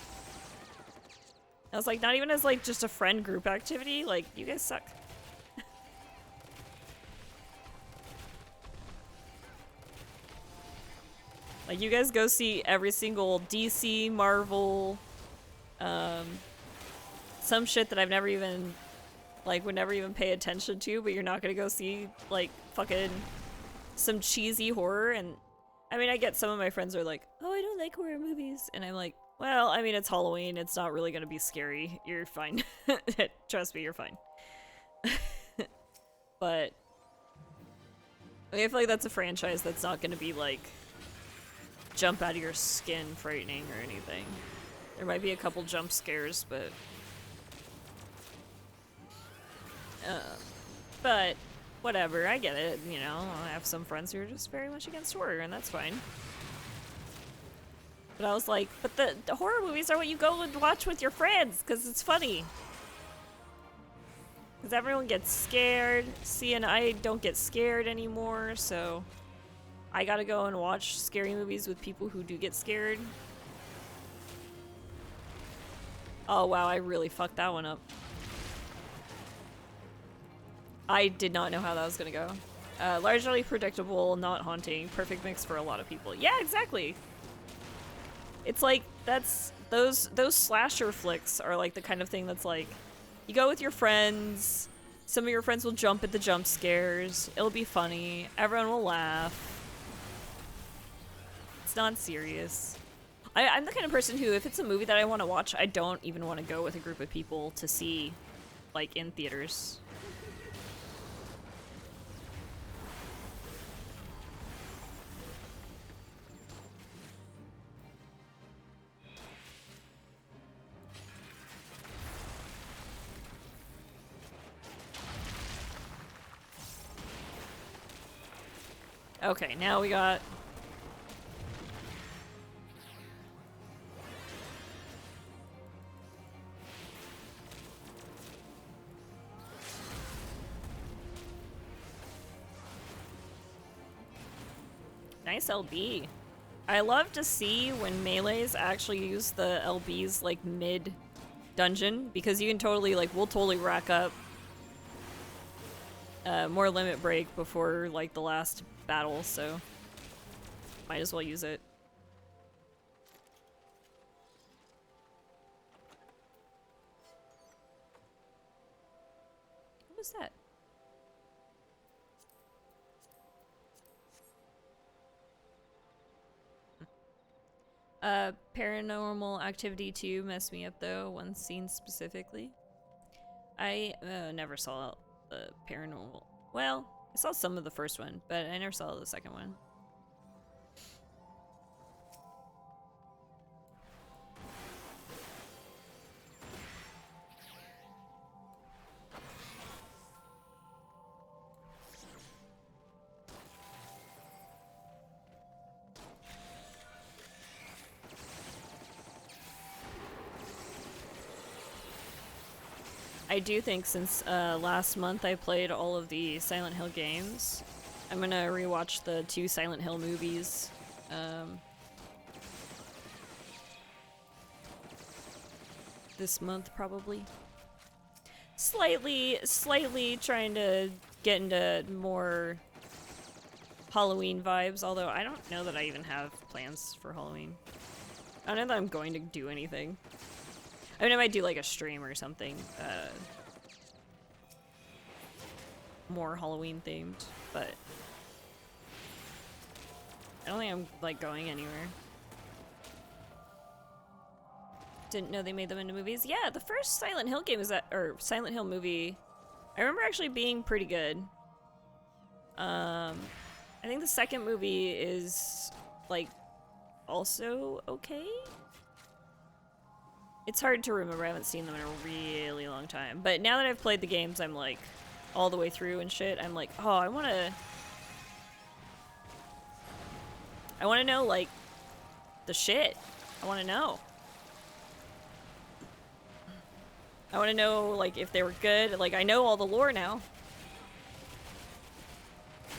I was like, not even as, like, just a friend group activity. Like, you guys suck. Like, you guys go see every single DC, Marvel, some shit that I've never even, like, would never even pay attention to, but you're not gonna go see, like, fucking some cheesy horror. And, I mean, I get some of my friends are like, oh, I don't like horror movies. And I'm like, well, I mean, it's Halloween. It's not really gonna be scary. You're fine. Trust me, you're fine. But I feel like that's a franchise that's not gonna be, like, jump out of your skin frightening or anything. There might be a couple jump scares, but whatever, I get it, you know. I have some friends who are just very much against horror, and that's fine. But I was like, but the horror movies are what you go and watch with your friends, because it's funny. Because everyone gets scared. See, and I don't get scared anymore, so I gotta go and watch scary movies with people who do get scared. Oh wow, I really fucked that one up. I did not know how that was gonna go. Largely predictable, not haunting, perfect mix for a lot of people. Yeah, exactly. It's like, those slasher flicks are like the kind of thing that's like, you go with your friends, some of your friends will jump at the jump scares, it'll be funny, everyone will laugh. It's not serious. I'm the kind of person who, if it's a movie that I want to watch, I don't even want to go with a group of people to see, like, in theaters. Okay, now we got... Nice LB. I love to see when melees actually use the LBs like mid dungeon, because you can totally like, we'll totally rack up more limit break before like the last battle, so might as well use it. What was that? Paranormal Activity 2 messed me up though, one scene specifically. I never saw the paranormal. Well, I saw some of the first one, but I never saw the second one. I do think since last month I played all of the Silent Hill games, I'm gonna rewatch the 2 Silent Hill movies. This month probably. Slightly trying to get into more Halloween vibes, although I don't know that I even have plans for Halloween. I don't know that I'm going to do anything. I mean, I might do like a stream or something, more Halloween themed, but I don't think I'm like going anywhere. Didn't know they made them into movies. Yeah, the first Silent Hill game is that, or Silent Hill movie, I remember actually being pretty good. I think the second movie is like also okay. It's hard to remember, I haven't seen them in a really long time. But now that I've played the games, I'm like, all the way through and shit, I'm like, oh, I wanna know, like, the shit. I wanna know. I wanna know, like, if they were good. Like, I know all the lore now.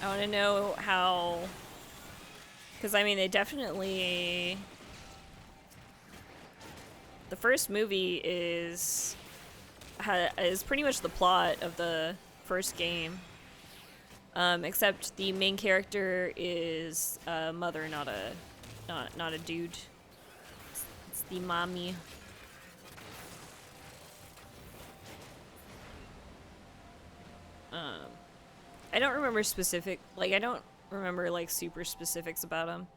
I wanna know how... Because, I mean, they definitely... The first movie is pretty much the plot of the first game, except the main character is a mother, not a dude. It's the mommy. I don't remember specific, like I don't remember like super specifics about them.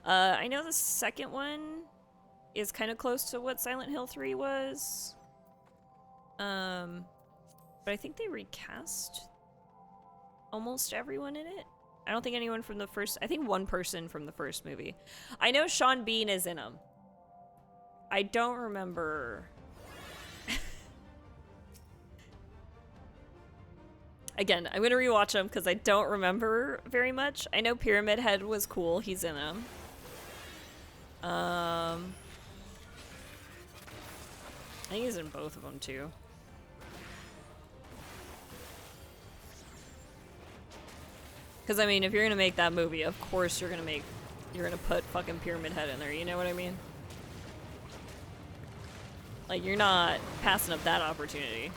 I know the second one is kind of close to what Silent Hill 3 was. But I think they recast almost everyone in it. I don't think anyone from the first... I think one person from the first movie. I know Sean Bean is in them. I don't remember... Again, I'm gonna rewatch them because I don't remember very much. I know Pyramid Head was cool. He's in them. I think he's in both of them too. Because I mean, if you're gonna make that movie, of course you're gonna put fucking Pyramid Head in there. You know what I mean? Like, you're not passing up that opportunity.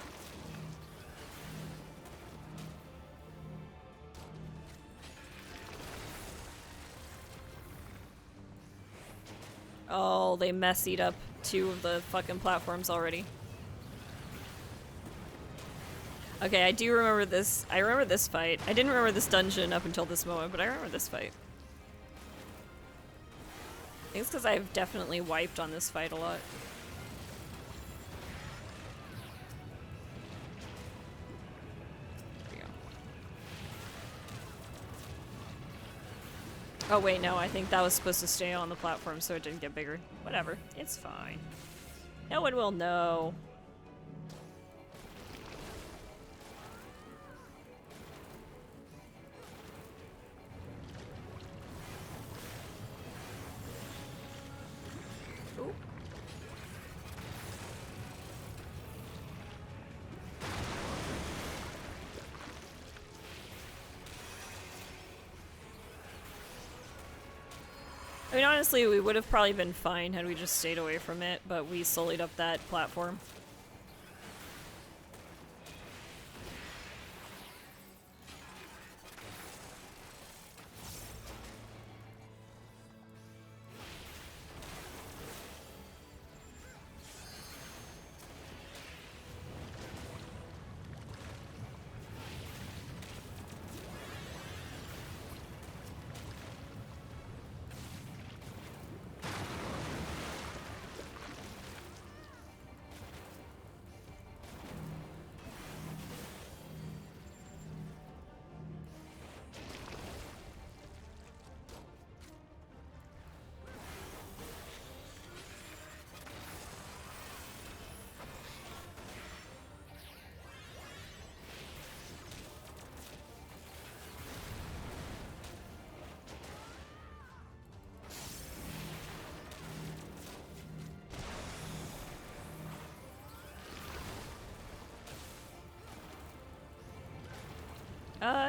Oh, they messied up 2 of the fucking platforms already. Okay, I do remember this. I remember this fight. I didn't remember this dungeon up until this moment, but I remember this fight. I think it's because I've definitely wiped on this fight a lot. There we go. Oh wait, no, I think that was supposed to stay on the platform so it didn't get bigger. Whatever, it's fine. No one will know. Ooh. I mean, honestly, we would have probably been fine had we just stayed away from it, but we sullied up that platform.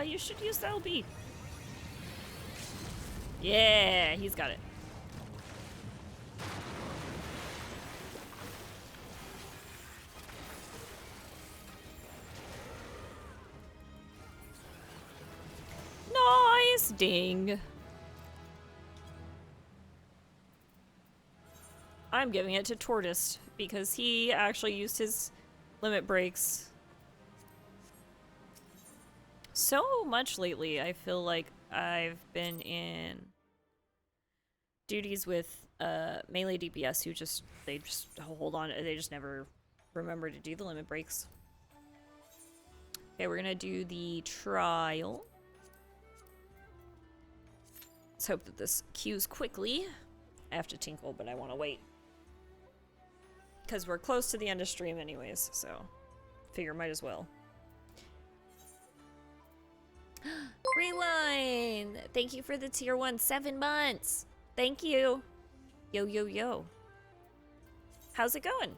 You should use the LB. Yeah, he's got it. Nice ding. I'm giving it to Tortoise because he actually used his limit breaks so much lately. I feel like I've been in duties with melee DPS who they just hold on, they just never remember to do the limit breaks. Okay, we're gonna do the trial. Let's hope that this queues quickly. I have to tinkle, but I want to wait. Because we're close to the end of stream anyways, so figure might as well. Rewind! Thank you for the tier 1 7 months! Thank you! Yo, yo, yo. How's it going?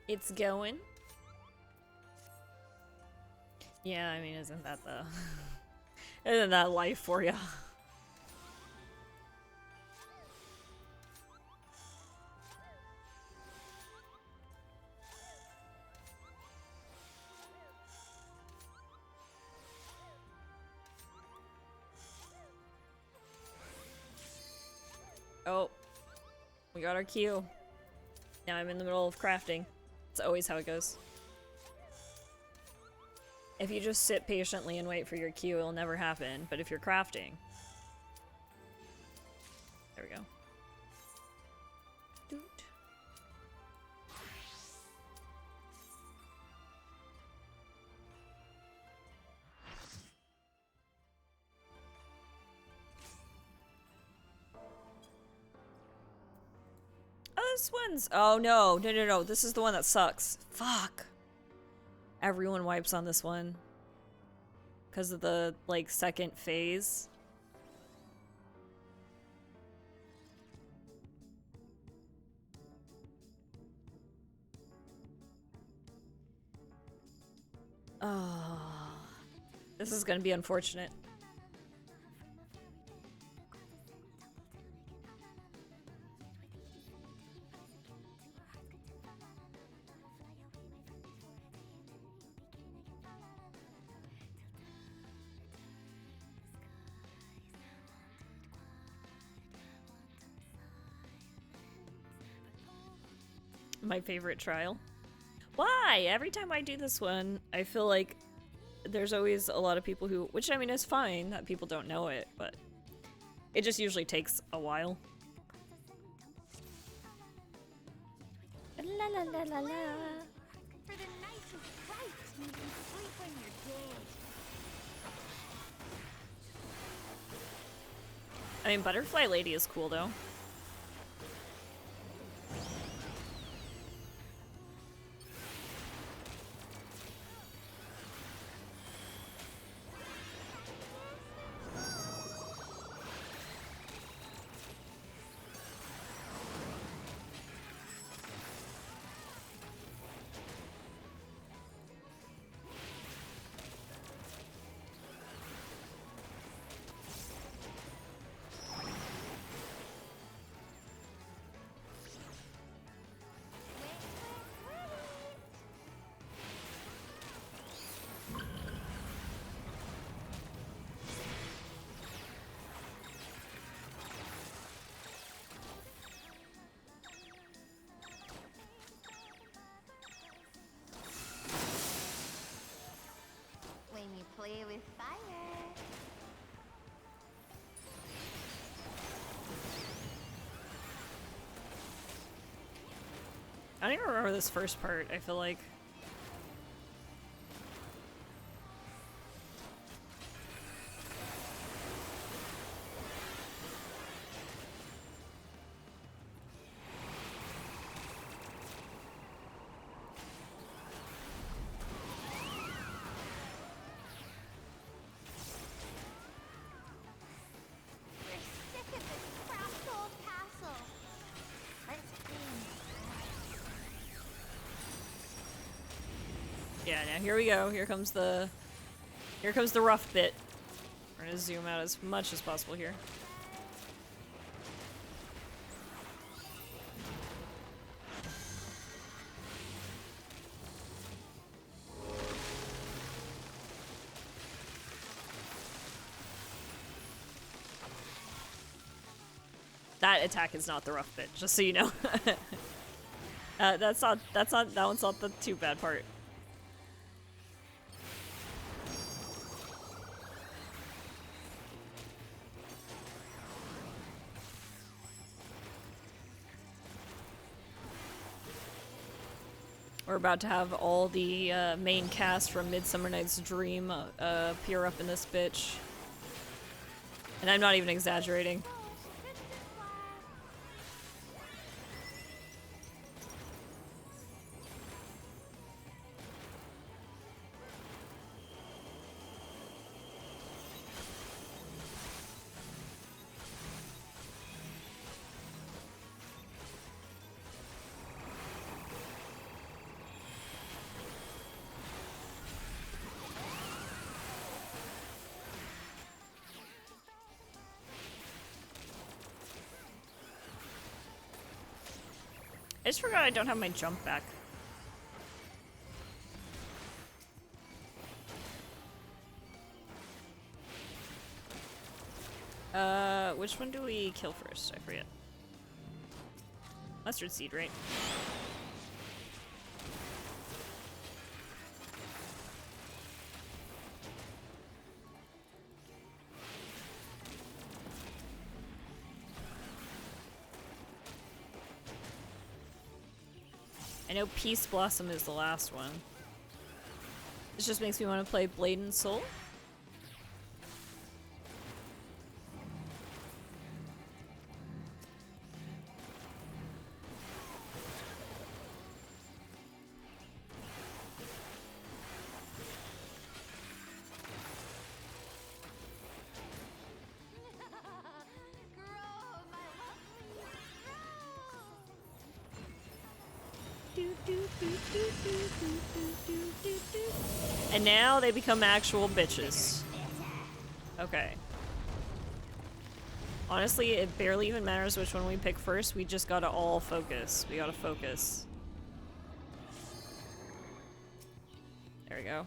It's going. Yeah, I mean, isn't that the... isn't that life for ya? Oh, we got our queue. Now I'm in the middle of crafting. It's always how it goes. If you just sit patiently and wait for your queue, it'll never happen. But if you're crafting... There we go. Doot. Oh, this one's... Oh, no. No, no, no. This is the one that sucks. Fuck. Everyone wipes on this one. because of the, like, second phase. Oh, this is gonna be unfortunate. My favorite trial. Why? Every time I do this one, I feel like there's always a lot of people who, which I mean is fine that people don't know it, but it just usually takes a while. La la la la la. For the night is bright, you can sleep when you're dead. I mean, Butterfly Lady is cool though. When you play with fire. I don't even remember this first part, I feel like. We're sick of this cramped old castle. Let's clean. Yeah, now here we go. Here comes the rough bit. We're gonna zoom out as much as possible here. That attack is not the rough bit, just so you know. That one's not the too bad part. We're about to have all the main cast from Midsummer Night's Dream appear up in this bitch. And I'm not even exaggerating. I just forgot I don't have my jump back. Which one do we kill first? I forget. Mustard seed, right? I know Peace Blossom is the last one. This just makes me want to play Blade and Soul. And now they become actual bitches. Okay. Honestly, it barely even matters which one we pick first. We just gotta all focus. We gotta focus. There we go.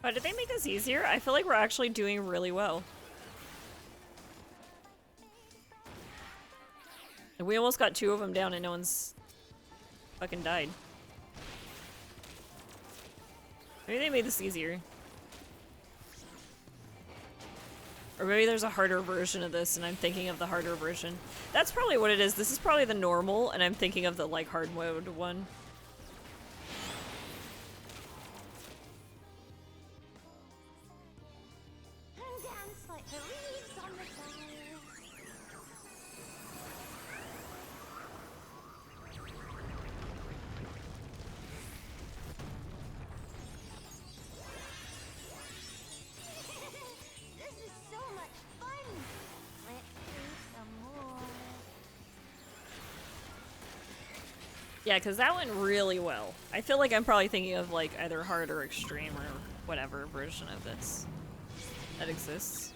Oh, did they make this easier? I feel like we're actually doing really well. And we almost got 2 of them down and no one's fucking died. Maybe they made this easier. Or maybe there's a harder version of this and I'm thinking of the harder version. That's probably what it is. This is probably the normal and I'm thinking of the like hard mode one. Dance like the leaves on the fire. This is so much fun. Let's do some more. Yeah, because that went really well. I feel like I'm probably thinking of like either hard or extreme or whatever version of this that exists.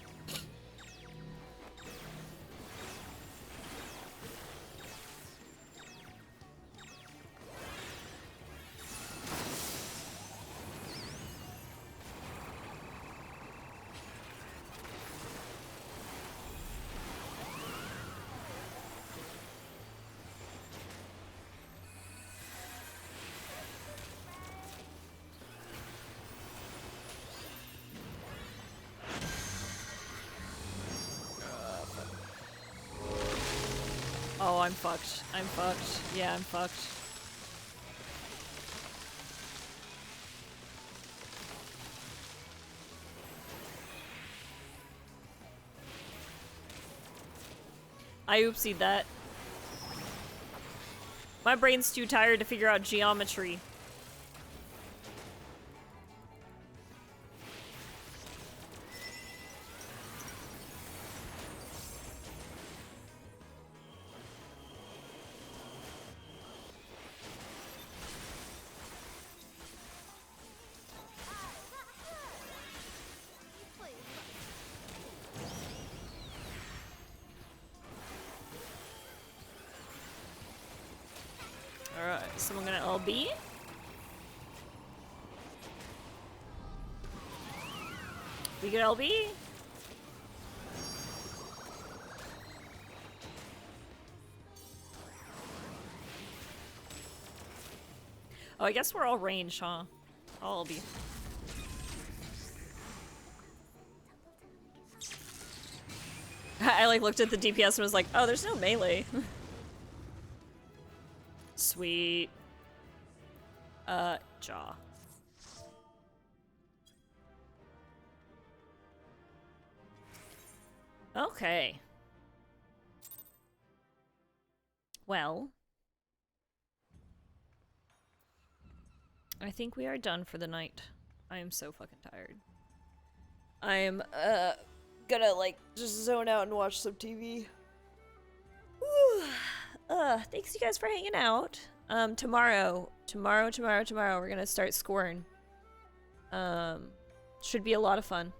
Oh, I'm fucked. I'm fucked. Yeah, I'm fucked. I oopsied that. My brain's too tired to figure out geometry. Alright, someone gonna LB? We get LB? Oh, I guess we're all range, huh? I'll LB. I like looked at the DPS and was like, oh, there's no melee. Sweet. Jaw. Okay. Well. I think we are done for the night. I am so fucking tired. I'm, gonna, like, just zone out and watch some TV. Whew. Thanks you guys for hanging out. Tomorrow, we're gonna start scoring. Should be a lot of fun.